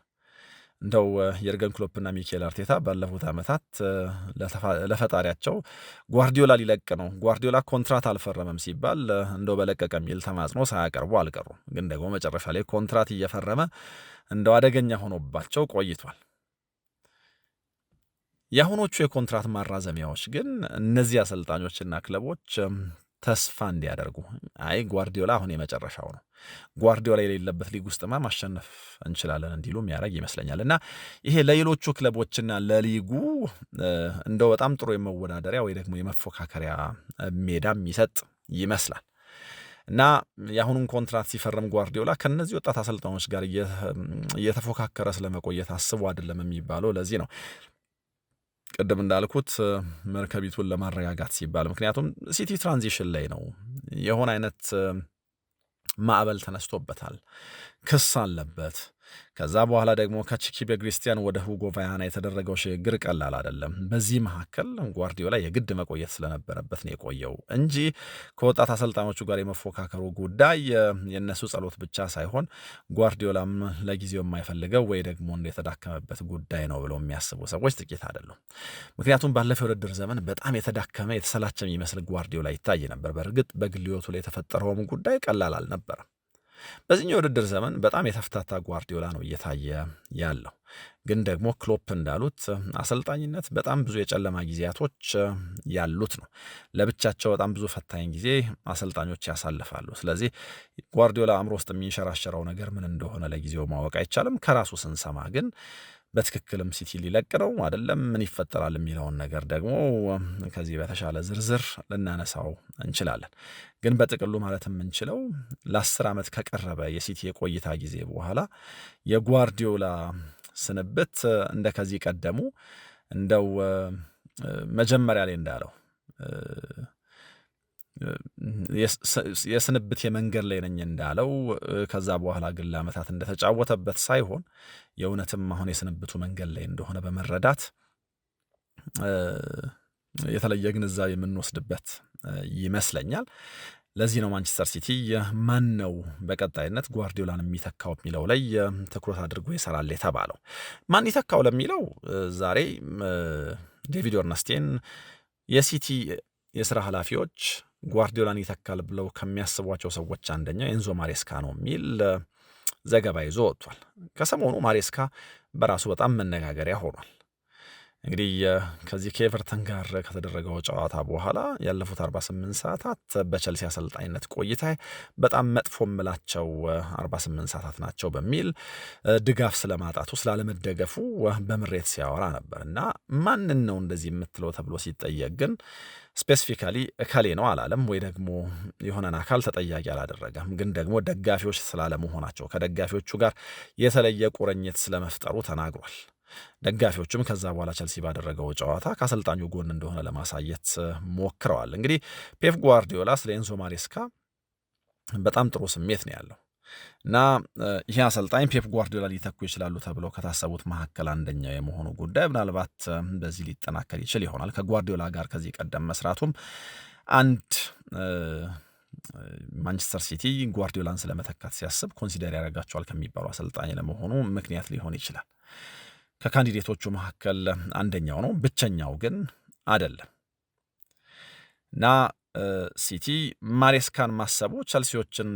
እንደው የርገን ክሎፕና ሚኬል አርቴታ ባለፉት ዓመታት ለፈጣሪያቸው ጓርዲዮላ ሊለቅ ነው፣ ጓርዲዮላ ኮንትራት አልፈረመም ሲባል እንደው በለቀቀ የሚል ተማጽኖ ሳያቀርቡ አልቀሩም። ግን ደግሞ መጨረሻ ላይ ኮንትራት እየፈረመ እንደው አደገኛ ሆኖባቸው ቆይቷል። የአሁኖቹ የኮንትራት ማራዘሚያዎች ግን እነዚህ አሰልጣኞችና ክለቦች ተስፋ እንዲያደርጉ አይ ጓርዲዮላ አሁን የመጨረሻው ነው፣ ጓርዲዮላ የሌለበት ሊግ ውስጥማ ማሸነፍ እንችላለን እንዲሉ የሚያደርግ ይመስለኛል። እና ይሄ ለሌሎቹ ክለቦችና ለሊጉ እንደው በጣም ጥሩ የመወዳደሪያ ወይ ደግሞ የመፎካከሪያ ሜዳ የሚሰጥ ይመስላል። እና የአሁኑን ኮንትራት ሲፈርም ጓርዲዮላ ከነዚህ ወጣት አሰልጣኞች ጋር እየተፎካከረ ስለመቆየት አስቦ አይደለም የሚባለው ለዚህ ነው። ቅድም እንዳልኩት መርከቢቱን ለማረጋጋት ሲባል፣ ምክንያቱም ሲቲ ትራንዚሽን ላይ ነው፣ የሆነ አይነት ማዕበል ተነስቶበታል፣ ክስ አለበት። ከዛ በኋላ ደግሞ ከቺኪ ቤክሪስቲያን ወደ ሁጎ ቫያና የተደረገው ሽግግር ቀላል አይደለም። በዚህ መካከል ጓርዲዮላ የግድ መቆየት ስለነበረበት ነው የቆየው እንጂ ከወጣት አሰልጣኞቹ ጋር የመፎካከሩ ጉዳይ የነሱ ጸሎት ብቻ ሳይሆን ጓርዲዮላም ለጊዜው የማይፈልገው ወይ ደግሞ እንደተዳከመበት ጉዳይ ነው ብለው የሚያስቡ ሰዎች ጥቂት አይደሉም። ምክንያቱም ባለፈው የውድድር ዘመን በጣም የተዳከመ የተሰላቸ የሚመስል ጓርዲዮላ ይታይ ነበር። በእርግጥ በግል ሕይወቱ ላይ የተፈጠረውም ጉዳይ ቀላል አልነበረም። በዚህኛው የውድድር ዘመን በጣም የተፍታታ ጓርዲዮላ ነው እየታየ ያለው። ግን ደግሞ ክሎፕ እንዳሉት አሰልጣኝነት በጣም ብዙ የጨለማ ጊዜያቶች ያሉት ነው። ለብቻቸው በጣም ብዙ ፈታኝ ጊዜ አሰልጣኞች ያሳልፋሉ። ስለዚህ ጓርዲዮላ አእምሮ ውስጥ የሚንሸራሸረው ነገር ምን እንደሆነ ለጊዜው ማወቅ አይቻልም። ከራሱ ስንሰማ ግን በትክክልም ሲቲ ሊለቅ ነው አይደለም፣ ምን ይፈጠራል የሚለውን ነገር ደግሞ ከዚህ በተሻለ ዝርዝር ልናነሳው እንችላለን። ግን በጥቅሉ ማለት የምንችለው ለ10 ዓመት ከቀረበ የሲቲ የቆይታ ጊዜ በኋላ የጓርዲዮላ ስንብት እንደ ከዚህ ቀደሙ እንደው መጀመሪያ ላይ እንዳለው የስንብት የመንገድ ላይ ነኝ እንዳለው ከዛ በኋላ ግን ለዓመታት እንደተጫወተበት ሳይሆን የእውነትም አሁን የስንብቱ መንገድ ላይ እንደሆነ በመረዳት የተለየ ግንዛቤ የምንወስድበት ይመስለኛል። ለዚህ ነው ማንቸስተር ሲቲ ማን ነው በቀጣይነት ጓርዲዮላን የሚተካው የሚለው ላይ ትኩረት አድርጎ ይሰራል የተባለው። ማን ይተካው ለሚለው ዛሬ ዴቪድ ኦርነስቴን የሲቲ የስራ ኃላፊዎች ጓርዲዮላን ይተካል ብለው ከሚያስቧቸው ሰዎች አንደኛው ኤንዞ ማሬስካ ነው የሚል ዘገባ ይዞ ወጥቷል። ከሰሞኑ ማሬስካ በራሱ በጣም መነጋገሪያ ሆኗል። እንግዲህ ከዚህ ከኤቨርተን ጋር ከተደረገው ጨዋታ በኋላ ያለፉት 48 ሰዓታት በቸልሲ አሰልጣኝነት ቆይታ በጣም መጥፎ ምላቸው 48 ሰዓታት ናቸው በሚል ድጋፍ ስለማጣቱ ስላለመደገፉ በምሬት ሲያወራ ነበር። እና ማንን ነው እንደዚህ የምትለው ተብሎ ሲጠየቅ ግን ስፔሲፊካሊ እከሌ ነው አላለም፣ ወይ ደግሞ የሆነን አካል ተጠያቂ አላደረገም። ግን ደግሞ ደጋፊዎች ስላለመሆናቸው ከደጋፊዎቹ ጋር የተለየ ቁርኝት ስለመፍጠሩ ተናግሯል። ደጋፊዎችም ከዛ በኋላ ቸልሲ ባደረገው ጨዋታ ከአሰልጣኙ ጎን እንደሆነ ለማሳየት ሞክረዋል። እንግዲህ ፔፕ ጓርዲዮላ ስለ ኤንዞ ማሬስካ በጣም ጥሩ ስሜት ነው ያለው እና ይህ አሰልጣኝ ፔፕ ጓርዲዮላ ሊተኩ ይችላሉ ተብለው ከታሰቡት መካከል አንደኛው የመሆኑ ጉዳይ ምናልባት በዚህ ሊጠናከር ይችል ይሆናል። ከጓርዲዮላ ጋር ከዚህ ቀደም መስራቱም አንድ ማንቸስተር ሲቲ ጓርዲዮላን ስለመተካት ሲያስብ ኮንሲደር ያደርጋቸዋል ከሚባሉ አሰልጣኝ ለመሆኑ ምክንያት ሊሆን ይችላል። ከካንዲዴቶቹ መካከል አንደኛው ነው፣ ብቸኛው ግን አይደለም። እና ሲቲ ማሬስካን ማሰቡ ቸልሲዎችን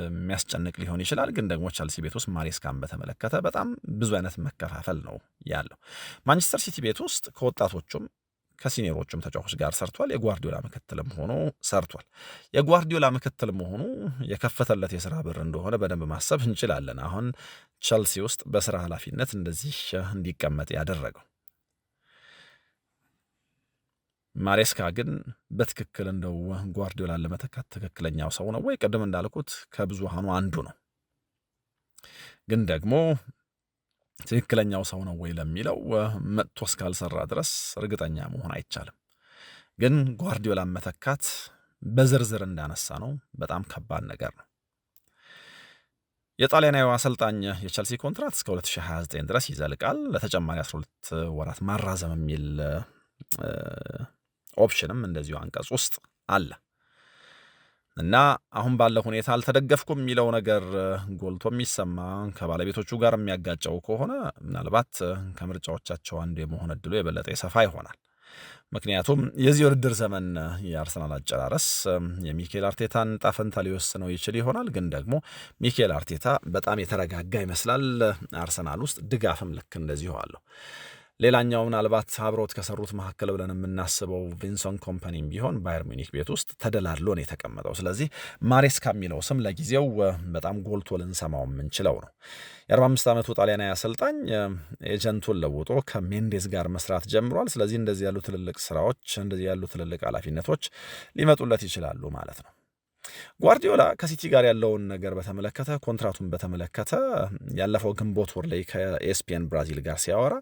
የሚያስጨንቅ ሊሆን ይችላል። ግን ደግሞ ቸልሲ ቤት ውስጥ ማሬስካን በተመለከተ በጣም ብዙ አይነት መከፋፈል ነው ያለው። ማንቸስተር ሲቲ ቤት ውስጥ ከወጣቶቹም ከሲኒየሮቹም ተጫዋቾች ጋር ሰርቷል። የጓርዲዮላ ምክትልም ሆኖ ሰርቷል። የጓርዲዮላ ምክትል መሆኑ የከፈተለት የስራ በር እንደሆነ በደንብ ማሰብ እንችላለን። አሁን ቸልሲ ውስጥ በስራ ኃላፊነት እንደዚህ እንዲቀመጥ ያደረገው ማሬስካ ግን በትክክል እንደው ጓርዲዮላን ለመተካት ትክክለኛው ሰው ነው ወይ? ቅድም እንዳልኩት ከብዙሃኑ አንዱ ነው። ግን ደግሞ ትክክለኛው ሰው ነው ወይ ለሚለው መጥቶ እስካልሰራ ድረስ እርግጠኛ መሆን አይቻልም። ግን ጓርዲዮላን መተካት በዝርዝር እንዳነሳ ነው በጣም ከባድ ነገር ነው። የጣሊያናዊ አሰልጣኝ የቸልሲ ኮንትራት እስከ 2029 ድረስ ይዘልቃል። ለተጨማሪ 12 ወራት ማራዘም የሚል ኦፕሽንም እንደዚሁ አንቀጽ ውስጥ አለ እና አሁን ባለው ሁኔታ አልተደገፍኩም የሚለው ነገር ጎልቶ የሚሰማ ከባለቤቶቹ ጋር የሚያጋጨው ከሆነ ምናልባት ከምርጫዎቻቸው አንዱ የመሆን እድሉ የበለጠ የሰፋ ይሆናል። ምክንያቱም የዚህ ውድድር ዘመን የአርሰናል አጨራረስ የሚኬል አርቴታን ጣፈንታ ሊወስነው ይችል ይሆናል። ግን ደግሞ ሚኬል አርቴታ በጣም የተረጋጋ ይመስላል። አርሰናል ውስጥ ድጋፍም ልክ እንደዚሁ አለው። ሌላኛው ምናልባት አብረውት ከሰሩት መካከል ብለን የምናስበው ቪንሰንት ኮምፓኒም ቢሆን ባየር ሚኒክ ቤት ውስጥ ተደላድሎ ነው የተቀመጠው። ስለዚህ ማሬስካ የሚለው ስም ለጊዜው በጣም ጎልቶ ልንሰማው የምንችለው ነው። የ45 ዓመቱ ጣሊያናዊ አሰልጣኝ ኤጀንቱን ለውጦ ከሜንዴዝ ጋር መስራት ጀምሯል። ስለዚህ እንደዚህ ያሉ ትልልቅ ስራዎች፣ እንደዚህ ያሉ ትልልቅ ኃላፊነቶች ሊመጡለት ይችላሉ ማለት ነው። ጓርዲዮላ ከሲቲ ጋር ያለውን ነገር በተመለከተ ኮንትራቱን በተመለከተ ያለፈው ግንቦት ወር ላይ ከኤስፒኤን ብራዚል ጋር ሲያወራ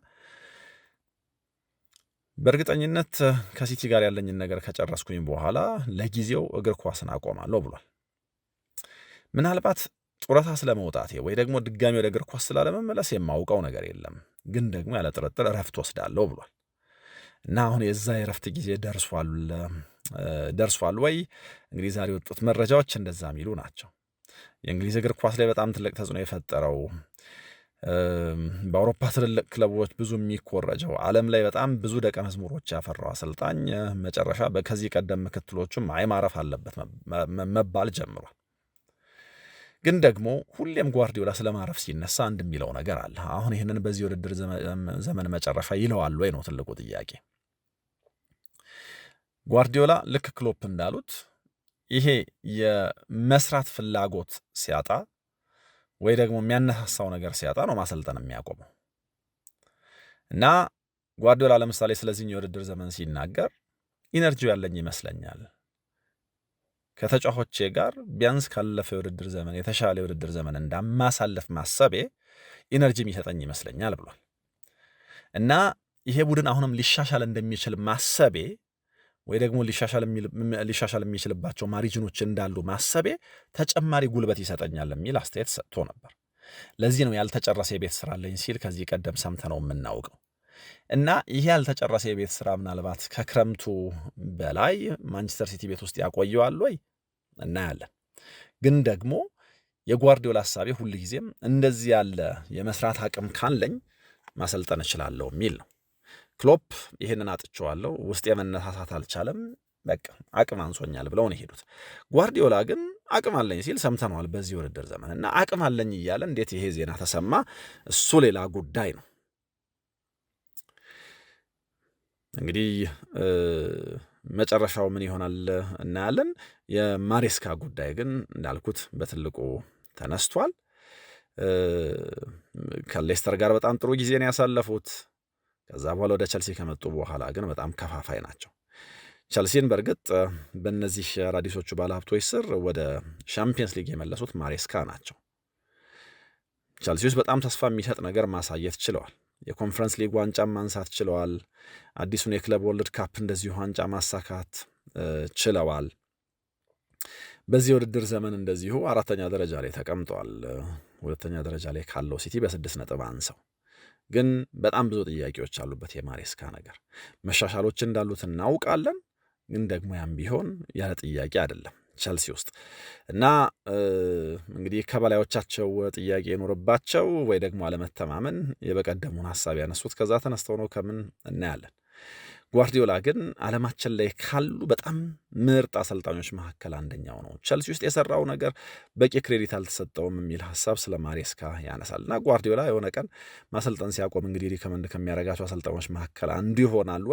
በእርግጠኝነት ከሲቲ ጋር ያለኝን ነገር ከጨረስኩኝ በኋላ ለጊዜው እግር ኳስን አቆማለሁ ብሏል። ምናልባት ጡረታ ስለመውጣቴ ወይ ደግሞ ድጋሚ ወደ እግር ኳስ ስላለመመለስ የማውቀው ነገር የለም፣ ግን ደግሞ ያለ ጥርጥር እረፍት ወስዳለሁ ብሏል እና አሁን የዛ የእረፍት ጊዜ ደርሷል ወይ? እንግዲህ ዛሬ የወጡት መረጃዎች እንደዛ የሚሉ ናቸው። የእንግሊዝ እግር ኳስ ላይ በጣም ትልቅ ተጽዕኖ የፈጠረው በአውሮፓ ትልልቅ ክለቦች ብዙ የሚኮረጀው ዓለም ላይ በጣም ብዙ ደቀ መዝሙሮች ያፈራው አሰልጣኝ መጨረሻ ከዚህ ቀደም ምክትሎቹም ማረፍ አለበት መባል ጀምሯል። ግን ደግሞ ሁሌም ጓርዲዮላ ስለማረፍ ሲነሳ አንድ የሚለው ነገር አለ። አሁን ይህንን በዚህ ውድድር ዘመን መጨረሻ ይለዋል ወይ ነው ትልቁ ጥያቄ። ጓርዲዮላ ልክ ክሎፕ እንዳሉት ይሄ የመስራት ፍላጎት ሲያጣ ወይ ደግሞ የሚያነሳሳው ነገር ሲያጣ ነው ማሰልጠን የሚያቆመው እና ጓርዲዮላ ለምሳሌ ስለዚህ የውድድር ዘመን ሲናገር ኢነርጂው ያለኝ ይመስለኛል፣ ከተጫዋቾቼ ጋር ቢያንስ ካለፈው የውድድር ዘመን የተሻለ የውድድር ዘመን እንዳማሳለፍ ማሰቤ ኢነርጂ የሚሰጠኝ ይመስለኛል ብሏል እና ይሄ ቡድን አሁንም ሊሻሻል እንደሚችል ማሰቤ ወይ ደግሞ ሊሻሻል የሚችልባቸው ማሪጅኖች እንዳሉ ማሰቤ ተጨማሪ ጉልበት ይሰጠኛል የሚል አስተያየት ሰጥቶ ነበር። ለዚህ ነው ያልተጨረሰ የቤት ስራ አለኝ ሲል ከዚህ ቀደም ሰምተነው የምናውቀው እና ይሄ ያልተጨረሰ የቤት ስራ ምናልባት ከክረምቱ በላይ ማንቸስተር ሲቲ ቤት ውስጥ ያቆየዋል ወይ እናያለን። ግን ደግሞ የጓርዲዮላ ሐሳቤ ሁልጊዜም እንደዚህ ያለ የመስራት አቅም ካለኝ ማሰልጠን እችላለሁ የሚል ነው። ክሎፕ ይህንን አጥቼዋለሁ፣ ውስጥ የመነሳሳት አልቻለም፣ በቃ አቅም አንሶኛል ብለው ነው የሄዱት። ጓርዲዮላ ግን አቅም አለኝ ሲል ሰምተነዋል በዚህ ውድድር ዘመን እና አቅም አለኝ እያለ እንዴት ይሄ ዜና ተሰማ? እሱ ሌላ ጉዳይ ነው። እንግዲህ መጨረሻው ምን ይሆናል እናያለን። የማሬስካ ጉዳይ ግን እንዳልኩት በትልቁ ተነስቷል። ከሌስተር ጋር በጣም ጥሩ ጊዜ ነው ያሳለፉት። ከዛ በኋላ ወደ ቸልሲ ከመጡ በኋላ ግን በጣም ከፋፋይ ናቸው። ቸልሲን በእርግጥ በእነዚህ አዳዲሶቹ ባለሀብቶች ስር ወደ ሻምፒየንስ ሊግ የመለሱት ማሬስካ ናቸው። ቸልሲ ውስጥ በጣም ተስፋ የሚሰጥ ነገር ማሳየት ችለዋል። የኮንፈረንስ ሊግ ዋንጫ ማንሳት ችለዋል። አዲሱን የክለብ ወርልድ ካፕ እንደዚሁ ዋንጫ ማሳካት ችለዋል። በዚህ ውድድር ዘመን እንደዚሁ 4ኛ ደረጃ ላይ ተቀምጠዋል። 2ኛ ደረጃ ላይ ካለው ሲቲ በ6 ነጥብ አንሰው፣ ግን በጣም ብዙ ጥያቄዎች አሉበት የማሬስካ ነገር። መሻሻሎች እንዳሉት እናውቃለን፣ ግን ደግሞ ያም ቢሆን ያለ ጥያቄ አይደለም ቸልሲ ውስጥ እና እንግዲህ ከበላዮቻቸው ጥያቄ የኖርባቸው ወይ ደግሞ አለመተማመን የበቀደሙን ሐሳብ ያነሱት ከዛ ተነስተው ነው ከምን እናያለን። ጓርዲዮላ ግን ዓለማችን ላይ ካሉ በጣም ምርጥ አሰልጣኞች መካከል አንደኛው ነው። ቸልሲ ውስጥ የሰራው ነገር በቂ ክሬዲት አልተሰጠውም የሚል ሐሳብ ስለ ማሬስካ ያነሳልና ጓርዲዮላ የሆነ ቀን ማሰልጠን ሲያቆም እንግዲህ ሪኮመንድ ከሚያደርጋቸው አሰልጣኞች መካከል አንዱ ይሆናል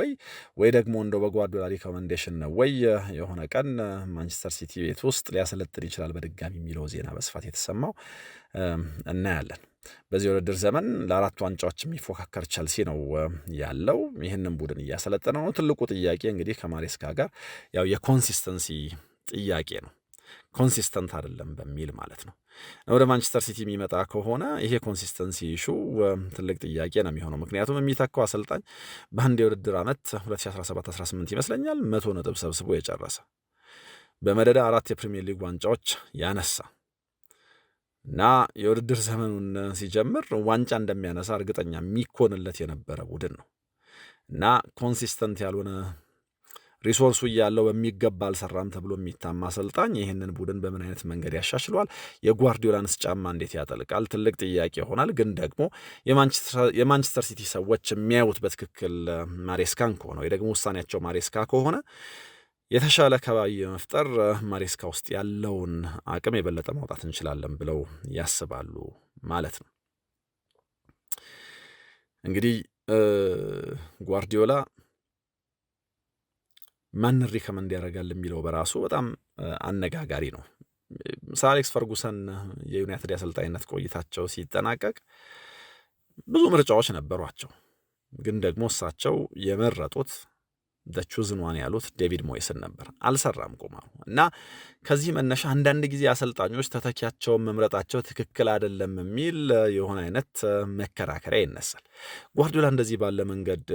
ወይ ደግሞ እንደው በጓርዲዮላ ሪኮመንዴሽን ነው ወይ የሆነ ቀን ማንቸስተር ሲቲ ቤት ውስጥ ሊያሰለጥን ይችላል በድጋሚ የሚለው ዜና በስፋት የተሰማው እናያለን። በዚህ ውድድር ዘመን ለአራት ዋንጫዎች የሚፎካከር ቸልሲ ነው ያለው። ይህንን ቡድን እያሰለጠነ ነው። ትልቁ ጥያቄ እንግዲህ ከማሬስካ ጋር ያው የኮንሲስተንሲ ጥያቄ ነው። ኮንሲስተንት አይደለም በሚል ማለት ነው። ወደ ማንቸስተር ሲቲ የሚመጣ ከሆነ ይሄ ኮንሲስተንሲ ኢሹ ትልቅ ጥያቄ ነው የሚሆነው። ምክንያቱም የሚተካው አሰልጣኝ በአንድ የውድድር ዓመት 2017-18 ይመስለኛል 100 ነጥብ ሰብስቦ የጨረሰ በመደዳ 4 የፕሪሚየር ሊግ ዋንጫዎች ያነሳ እና የውድድር ዘመኑን ሲጀምር ዋንጫ እንደሚያነሳ እርግጠኛ የሚኮንለት የነበረ ቡድን ነው እና ኮንሲስተንት ያልሆነ ሪሶርሱ እያለው በሚገባ አልሰራም ተብሎ የሚታማ አሰልጣኝ ይህንን ቡድን በምን አይነት መንገድ ያሻሽለዋል? የጓርዲዮላንስ ጫማ እንዴት ያጠልቃል? ትልቅ ጥያቄ ይሆናል። ግን ደግሞ የማንቸስተር ሲቲ ሰዎች የሚያዩት በትክክል ማሬስካን ከሆነ ወይ ደግሞ ውሳኔያቸው ማሬስካ ከሆነ የተሻለ ከባቢ መፍጠር ማሬስካ ውስጥ ያለውን አቅም የበለጠ ማውጣት እንችላለን ብለው ያስባሉ ማለት ነው። እንግዲህ ጓርዲዮላ ማንን ሪከመንድ ያደርጋል የሚለው በራሱ በጣም አነጋጋሪ ነው። ሰር አሌክስ ፈርጉሰን የዩናይትድ አሰልጣኝነት ቆይታቸው ሲጠናቀቅ ብዙ ምርጫዎች ነበሯቸው፣ ግን ደግሞ እሳቸው የመረጡት ቹዝን ዋን ያሉት ዴቪድ ሞይስን ነበር። አልሰራም ቁማሩ እና ከዚህ መነሻ አንዳንድ ጊዜ አሰልጣኞች ተተኪያቸውን መምረጣቸው ትክክል አይደለም የሚል የሆነ አይነት መከራከሪያ ይነሳል። ጓርዲዮላ እንደዚህ ባለ መንገድ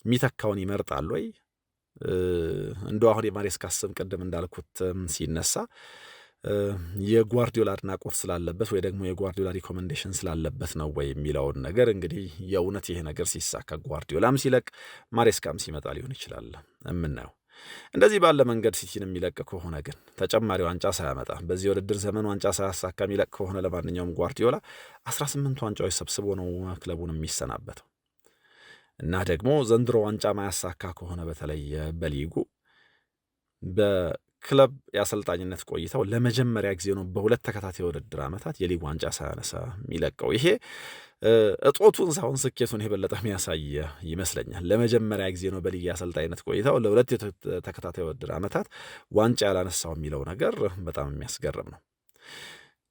የሚተካውን ይመርጣል ወይ? እንደው አሁን የማሬስካ ስም ቅድም እንዳልኩት ሲነሳ የጓርዲዮላ አድናቆት ስላለበት ወይ ደግሞ የጓርዲዮላ ሪኮሜንዴሽን ስላለበት ነው ወይ የሚለውን ነገር እንግዲህ የእውነት ይሄ ነገር ሲሳካ ጓርዲዮላም ሲለቅ ማሬስካም ሲመጣ ሊሆን ይችላል የምናየው። እንደዚህ ባለ መንገድ ሲቲን የሚለቅ ከሆነ ግን ተጨማሪ ዋንጫ ሳያመጣ በዚህ የውድድር ዘመን ዋንጫ ሳያሳካ የሚለቅ ከሆነ ለማንኛውም ጓርዲዮላ 18 ዋንጫዎች ሰብስቦ ነው ክለቡን የሚሰናበተው እና ደግሞ ዘንድሮ ዋንጫ ማያሳካ ከሆነ በተለይ በሊጉ በክለብ የአሰልጣኝነት ቆይታው ለመጀመሪያ ጊዜ ነው በሁለት ተከታታይ የውድድር ዓመታት የሊግ ዋንጫ ሳያነሳ የሚለቀው። ይሄ እጦቱን ሳይሆን ስኬቱን የበለጠ የሚያሳይ ይመስለኛል። ለመጀመሪያ ጊዜ ነው በሊግ የአሰልጣኝነት ቆይታው ለሁለት ተከታታይ የውድድር ዓመታት ዋንጫ ያላነሳው የሚለው ነገር በጣም የሚያስገርም ነው።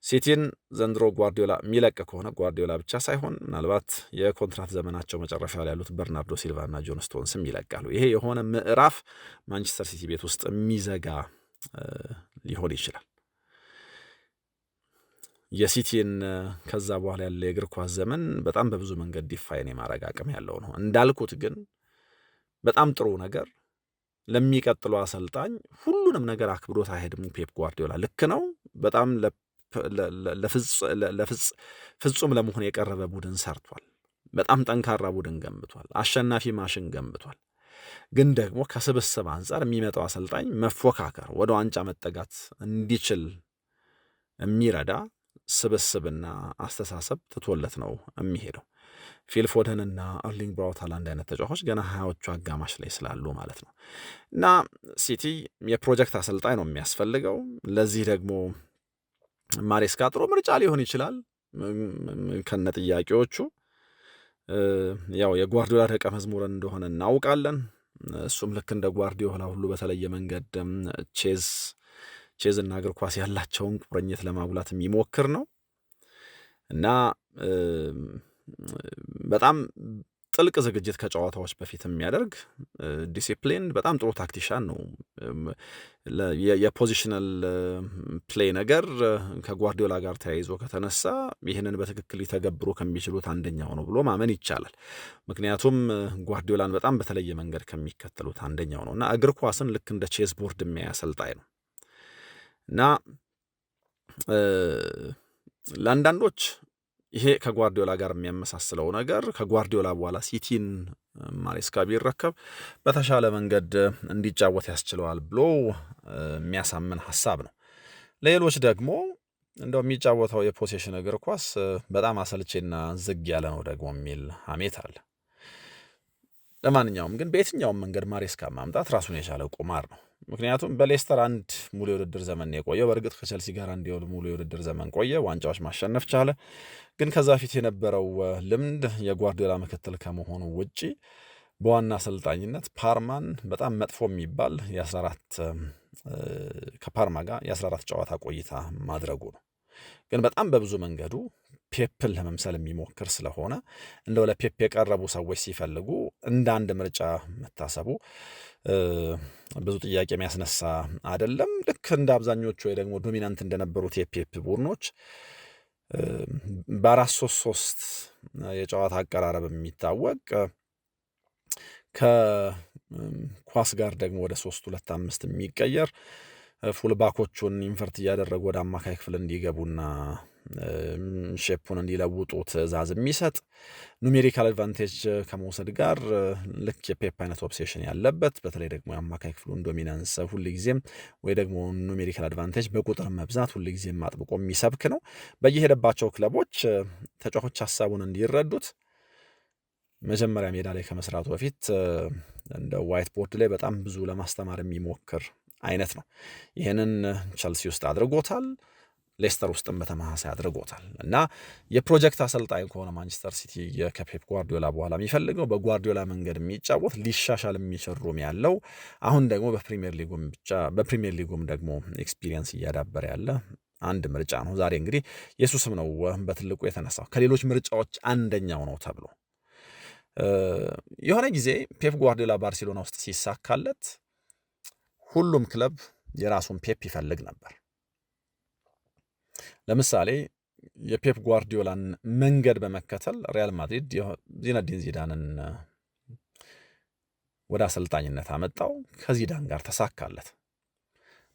ሲቲን ዘንድሮ ጓርዲዮላ የሚለቅ ከሆነ ጓርዲዮላ ብቻ ሳይሆን ምናልባት የኮንትራት ዘመናቸው መጨረሻ ላይ ያሉት በርናርዶ ሲልቫና ጆን ስቶንስም ይለቃሉ። ይሄ የሆነ ምዕራፍ ማንቸስተር ሲቲ ቤት ውስጥ የሚዘጋ ሊሆን ይችላል። የሲቲን ከዛ በኋላ ያለ የእግር ኳስ ዘመን በጣም በብዙ መንገድ ዲፋይን የማድረግ አቅም ያለው ነው። እንዳልኩት ግን በጣም ጥሩ ነገር ለሚቀጥለው አሰልጣኝ ሁሉንም ነገር አክብዶት አይሄድም። ፔፕ ጓርዲዮላ ልክ ነው። በጣም ፍጹም ለመሆን የቀረበ ቡድን ሰርቷል። በጣም ጠንካራ ቡድን ገንብቷል። አሸናፊ ማሽን ገንብቷል። ግን ደግሞ ከስብስብ አንጻር የሚመጣው አሰልጣኝ መፎካከር፣ ወደ ዋንጫ መጠጋት እንዲችል የሚረዳ ስብስብና አስተሳሰብ ትቶለት ነው የሚሄደው። ፊል ፎደንና አርሊንግ ብራውት ሃላንድ አይነት ተጫዋቾች ገና 20ዎቹ አጋማሽ ላይ ስላሉ ማለት ነው። እና ሲቲ የፕሮጀክት አሰልጣኝ ነው የሚያስፈልገው። ለዚህ ደግሞ ማሬስካ ጥሩ ምርጫ ሊሆን ይችላል ከነ ጥያቄዎቹ። ያው የጓርዲዮላ ደቀ መዝሙር እንደሆነ እናውቃለን። እሱም ልክ እንደ ጓርዲዮላ ሁሉ በተለየ መንገድ ቼዝ እና እግር ኳስ ያላቸውን ቁርኝት ለማጉላት የሚሞክር ነው እና በጣም ጥልቅ ዝግጅት ከጨዋታዎች በፊት የሚያደርግ ዲሲፕሊን፣ በጣም ጥሩ ታክቲሻን ነው። የፖዚሽናል ፕሌይ ነገር ከጓርዲዮላ ጋር ተያይዞ ከተነሳ ይህንን በትክክል ሊተገብሩ ከሚችሉት አንደኛው ነው ብሎ ማመን ይቻላል። ምክንያቱም ጓርዲዮላን በጣም በተለየ መንገድ ከሚከተሉት አንደኛው ነው እና እግር ኳስን ልክ እንደ ቼዝ ቦርድ የሚያሰልጣኝ ነው እና ለአንዳንዶች ይሄ ከጓርዲዮላ ጋር የሚያመሳስለው ነገር ከጓርዲዮላ በኋላ ሲቲን ማሬስካ ቢረከብ በተሻለ መንገድ እንዲጫወት ያስችለዋል ብሎ የሚያሳምን ሐሳብ ነው። ሌሎች ደግሞ እንደው የሚጫወተው የፖሴሽን እግር ኳስ በጣም አሰልቼና ዝግ ያለ ነው ደግሞ የሚል ሐሜት አለ። ለማንኛውም ግን በየትኛውም መንገድ ማሬስካ ማምጣት ራሱን የቻለ ቁማር ነው። ምክንያቱም በሌስተር አንድ ሙሉ የውድድር ዘመን የቆየው፣ በእርግጥ ከቸልሲ ጋር አንድ ሙሉ የውድድር ዘመን ቆየ፣ ዋንጫዎች ማሸነፍ ቻለ። ግን ከዛ ፊት የነበረው ልምድ የጓርዲዮላ ምክትል ከመሆኑ ውጪ በዋና አሰልጣኝነት ፓርማን በጣም መጥፎ የሚባል ከፓርማ ጋር የ14 ጨዋታ ቆይታ ማድረጉ ነው። ግን በጣም በብዙ መንገዱ ፔፕን ለመምሰል የሚሞክር ስለሆነ እንደው ለፔፕ የቀረቡ ሰዎች ሲፈልጉ እንደ አንድ ምርጫ መታሰቡ ብዙ ጥያቄ የሚያስነሳ አይደለም። ልክ እንደ አብዛኞቹ ወይ ደግሞ ዶሚናንት እንደነበሩት የፔፕ ቡድኖች በ4-3-3 የጨዋታ አቀራረብ የሚታወቅ ከኳስ ጋር ደግሞ ወደ 3-2-5 የሚቀየር ፉልባኮቹን ኢንቨርት እያደረጉ ወደ አማካይ ክፍል እንዲገቡና ሼፑን እንዲለውጡ ትዕዛዝ የሚሰጥ ኑሜሪካል አድቫንቴጅ ከመውሰድ ጋር ልክ የፔፕ አይነት ኦብሴሽን ያለበት በተለይ ደግሞ የአማካይ ክፍሉን ዶሚናንስ ሁልጊዜም ወይ ደግሞ ኑሜሪካል አድቫንቴጅ በቁጥር መብዛት ሁልጊዜም አጥብቆ የሚሰብክ ነው። በየሄደባቸው ክለቦች ተጫዋቾች ሀሳቡን እንዲረዱት መጀመሪያ ሜዳ ላይ ከመስራቱ በፊት እንደ ዋይት ቦርድ ላይ በጣም ብዙ ለማስተማር የሚሞክር አይነት ነው። ይህንን ቸልሲ ውስጥ አድርጎታል። ሌስተር ውስጥም በተመሳሳይ አድርጎታል እና የፕሮጀክት አሰልጣኝ ከሆነ ማንቸስተር ሲቲ ከፔፕ ጓርዲዮላ በኋላ የሚፈልገው በጓርዲዮላ መንገድ የሚጫወት ሊሻሻል የሚችል ሩም ያለው አሁን ደግሞ በፕሪሚየር ሊጉም ደግሞ ኤክስፒሪየንስ እያዳበረ ያለ አንድ ምርጫ ነው። ዛሬ እንግዲህ የሱ ስም ነው በትልቁ የተነሳው ከሌሎች ምርጫዎች አንደኛው ነው ተብሎ የሆነ ጊዜ ፔፕ ጓርዲዮላ ባርሴሎና ውስጥ ሲሳካለት ሁሉም ክለብ የራሱን ፔፕ ይፈልግ ነበር። ለምሳሌ የፔፕ ጓርዲዮላን መንገድ በመከተል ሪያል ማድሪድ ዚነዲን ዚዳንን ወደ አሰልጣኝነት አመጣው። ከዚዳን ጋር ተሳካለት።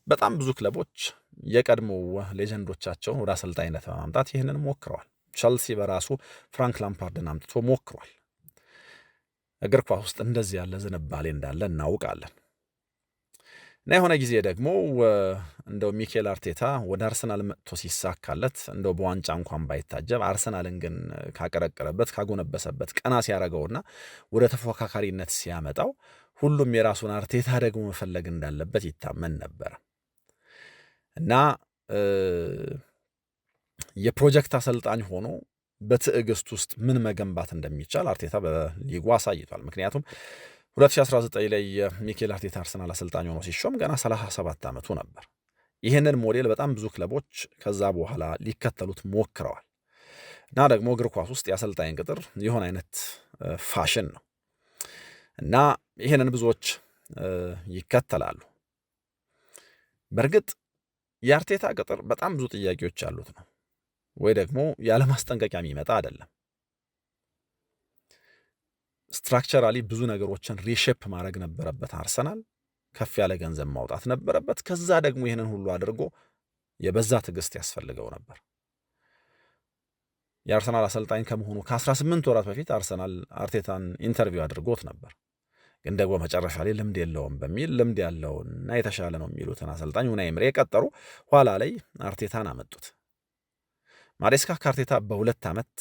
በጣም ብዙ ክለቦች የቀድሞ ሌጀንዶቻቸውን ወደ አሰልጣኝነት በማምጣት ይህንን ሞክረዋል። ቸልሲ በራሱ ፍራንክ ላምፓርድን አምጥቶ ሞክሯል። እግር ኳስ ውስጥ እንደዚህ ያለ ዝንባሌ እንዳለ እናውቃለን። እና የሆነ ጊዜ ደግሞ እንደው ሚኬል አርቴታ ወደ አርሰናል መጥቶ ሲሳካለት እንደው በዋንጫ እንኳን ባይታጀብ አርሰናልን ግን ካቀረቀረበት ካጎነበሰበት ቀና ሲያደርገውና ወደ ተፎካካሪነት ሲያመጣው ሁሉም የራሱን አርቴታ ደግሞ መፈለግ እንዳለበት ይታመን ነበር እና የፕሮጀክት አሰልጣኝ ሆኖ በትዕግስት ውስጥ ምን መገንባት እንደሚቻል አርቴታ በሊጉ አሳይቷል። ምክንያቱም 2019 ላይ ሚኬል አርቴታ አርሰናል አሰልጣኝ ሆኖ ሲሾም ገና 37 ዓመቱ ነበር። ይህንን ሞዴል በጣም ብዙ ክለቦች ከዛ በኋላ ሊከተሉት ሞክረዋል እና ደግሞ እግር ኳስ ውስጥ የአሰልጣኝ ቅጥር የሆነ አይነት ፋሽን ነው እና ይህንን ብዙዎች ይከተላሉ። በእርግጥ የአርቴታ ቅጥር በጣም ብዙ ጥያቄዎች ያሉት ነው ወይ ደግሞ ያለማስጠንቀቂያ የሚመጣ አይደለም። ስትራክቸራሊ ብዙ ነገሮችን ሪሼፕ ማድረግ ነበረበት። አርሰናል ከፍ ያለ ገንዘብ ማውጣት ነበረበት። ከዛ ደግሞ ይህንን ሁሉ አድርጎ የበዛ ትዕግስት ያስፈልገው ነበር። የአርሰናል አሰልጣኝ ከመሆኑ ከ18 ወራት በፊት አርሰናል አርቴታን ኢንተርቪው አድርጎት ነበር። ግን ደግሞ መጨረሻ ላይ ልምድ የለውም በሚል ልምድ ያለውና የተሻለ ነው የሚሉትን አሰልጣኝ ኡናይ ኤምሬ የቀጠሩ ኋላ ላይ አርቴታን አመጡት። ማሬስካ ከአርቴታ በ2 ዓመት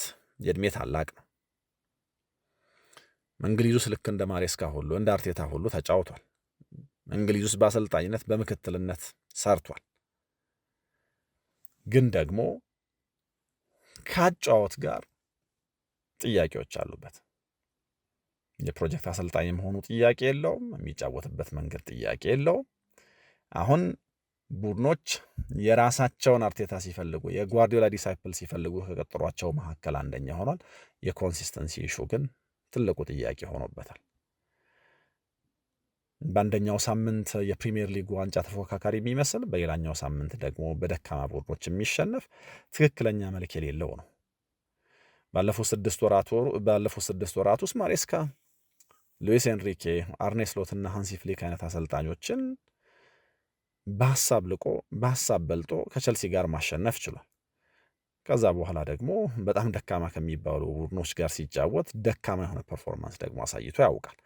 የዕድሜ ታላቅ ነው። እንግሊዝ ውስጥ ልክ እንደ ማሬስካ ሁሉ እንደ አርቴታ ሁሉ ተጫውቷል። እንግሊዝ ውስጥ በአሰልጣኝነት በምክትልነት ሰርቷል። ግን ደግሞ ከአጫወት ጋር ጥያቄዎች አሉበት። የፕሮጀክት አሰልጣኝ መሆኑ ጥያቄ የለውም። የሚጫወትበት መንገድ ጥያቄ የለውም። አሁን ቡድኖች የራሳቸውን አርቴታ ሲፈልጉ የጓርዲዮላ ዲሳይፕል ሲፈልጉ ከቀጠሯቸው መካከል አንደኛ ሆኗል። የኮንሲስተንሲ ኢሹ ግን ትልቁ ጥያቄ ሆኖበታል። በአንደኛው ሳምንት የፕሪሚየር ሊግ ዋንጫ ተፎካካሪ የሚመስል በሌላኛው ሳምንት ደግሞ በደካማ ቡድኖች የሚሸነፍ ትክክለኛ መልክ የሌለው ነው። ባለፉት 6 ወራት ውስጥ ማሬስካ ሉዊስ ኤንሪኬ፣ አርኔ ስሎት እና ሃንሲ ፍሊክ አይነት አሰልጣኞችን በሀሳብ ልቆ በሀሳብ በልጦ ከቸልሲ ጋር ማሸነፍ ችሏል። ከዛ በኋላ ደግሞ በጣም ደካማ ከሚባሉ ቡድኖች ጋር ሲጫወት ደካማ የሆነ ፐርፎርማንስ ደግሞ አሳይቶ ያውቃል።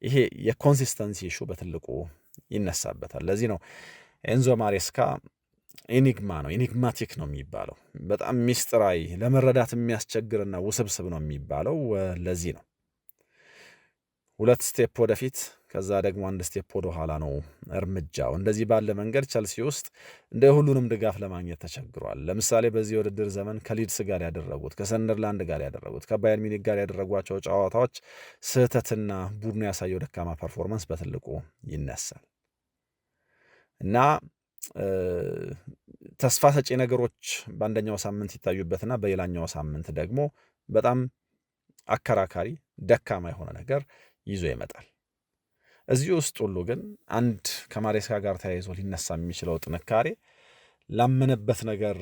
ይሄ የኮንሲስተንሲ ኢሹ በትልቁ ይነሳበታል። ለዚህ ነው ኤንዞ ማሬስካ ኤኒግማ ነው፣ ኤኒግማቲክ ነው የሚባለው። በጣም ሚስጥራዊ ለመረዳት የሚያስቸግርና ውስብስብ ነው የሚባለው። ለዚህ ነው 2 ስቴፕ ወደፊት ከዛ ደግሞ 1 ስቴፕ ወደ ኋላ ነው እርምጃው። እንደዚህ ባለ መንገድ ቸልሲ ውስጥ እንደ ሁሉንም ድጋፍ ለማግኘት ተቸግሯል። ለምሳሌ በዚህ የውድድር ዘመን ከሊድስ ጋር ያደረጉት፣ ከሰንደርላንድ ጋር ያደረጉት፣ ከባየር ሚኒክ ጋር ያደረጓቸው ጨዋታዎች ስህተትና ቡድኑ ያሳየው ደካማ ፐርፎርማንስ በትልቁ ይነሳል እና ተስፋ ሰጪ ነገሮች በአንደኛው ሳምንት ይታዩበትና በሌላኛው ሳምንት ደግሞ በጣም አከራካሪ ደካማ የሆነ ነገር ይዞ ይመጣል። እዚህ ውስጥ ሁሉ ግን አንድ ከማሬስካ ጋር ተያይዞ ሊነሳ የሚችለው ጥንካሬ ላመነበት ነገር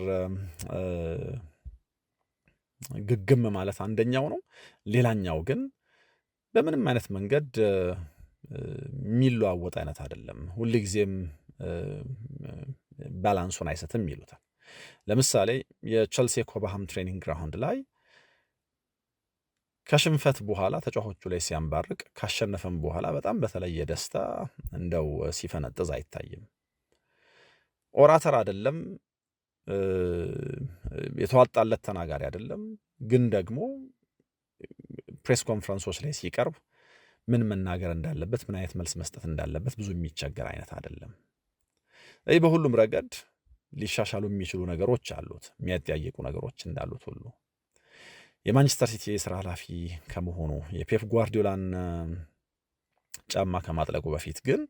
ግግም ማለት አንደኛው ነው። ሌላኛው ግን በምንም አይነት መንገድ የሚለዋወጥ አይነት አይደለም። ሁልጊዜም ባላንሱን አይሰትም ይሉታል። ለምሳሌ የቸልሲ ኮባሃም ትሬኒንግ ግራውንድ ላይ ከሽንፈት በኋላ ተጫዋቾቹ ላይ ሲያንባርቅ ካሸነፈም በኋላ በጣም በተለየ ደስታ እንደው ሲፈነጥዝ አይታይም። ኦራተር አይደለም፣ የተዋጣለት ተናጋሪ አይደለም። ግን ደግሞ ፕሬስ ኮንፈረንሶች ላይ ሲቀርብ ምን መናገር እንዳለበት፣ ምን አይነት መልስ መስጠት እንዳለበት ብዙ የሚቸገር አይነት አይደለም። ይህ በሁሉም ረገድ ሊሻሻሉ የሚችሉ ነገሮች አሉት፣ የሚያጠያይቁ ነገሮች እንዳሉት ሁሉ የማንቸስተር ሲቲ የስራ ኃላፊ ከመሆኑ የፔፕ ጓርዲዮላን ጫማ ከማጥለቁ በፊት ግን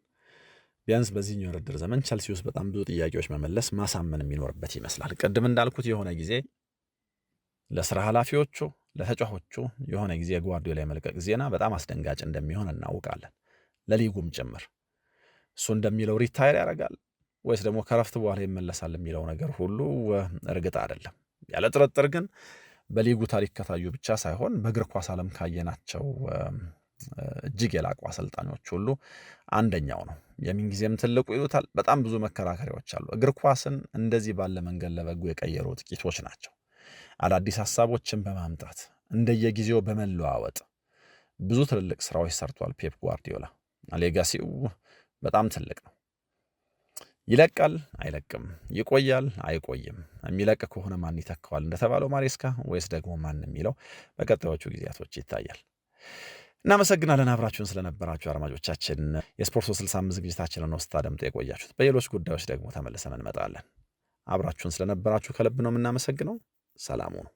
ቢያንስ በዚህኛው የውድድር ዘመን ቸልሲ ውስጥ በጣም ብዙ ጥያቄዎች መመለስ ማሳመን የሚኖርበት ይመስላል። ቅድም እንዳልኩት የሆነ ጊዜ ለስራ ኃላፊዎቹ ለተጫዋቾቹ የሆነ ጊዜ ጓርዲዮላ የመልቀቅ ዜና በጣም አስደንጋጭ እንደሚሆን እናውቃለን። ለሊጉም ጭምር እሱ እንደሚለው ሪታየር ያደርጋል ወይስ ደግሞ ከረፍት በኋላ ይመለሳል የሚለው ነገር ሁሉ እርግጥ አይደለም። ያለ ጥርጥር ግን በሊጉ ታሪክ ከታዩ ብቻ ሳይሆን በእግር ኳስ ዓለም ካየናቸው እጅግ የላቁ አሰልጣኞች ሁሉ አንደኛው ነው። የምንጊዜም ትልቁ ይሉታል። በጣም ብዙ መከራከሪያዎች አሉ። እግር ኳስን እንደዚህ ባለ መንገድ ለበጎ የቀየሩ ጥቂቶች ናቸው። አዳዲስ ሀሳቦችን በማምጣት እንደየጊዜው በመለዋወጥ ብዙ ትልልቅ ስራዎች ሰርቷል ፔፕ ጓርዲዮላ። ሌጋሲው በጣም ትልቅ ነው። ይለቃል አይለቅም፣ ይቆያል አይቆይም፣ የሚለቅ ከሆነ ማን ይተካዋል እንደተባለው ማሬስካ ወይስ ደግሞ ማን የሚለው በቀጣዮቹ ጊዜያቶች ይታያል። እናመሰግናለን አብራችሁን ስለነበራችሁ አድማጮቻችን። የስፖርት 365 ዝግጅታችንን ነው ስታደምጡ የቆያችሁት። በሌሎች ጉዳዮች ደግሞ ተመልሰን እንመጣለን። አብራችሁን ስለነበራችሁ ከልብ ነው የምናመሰግነው። ሰላሙ ነው።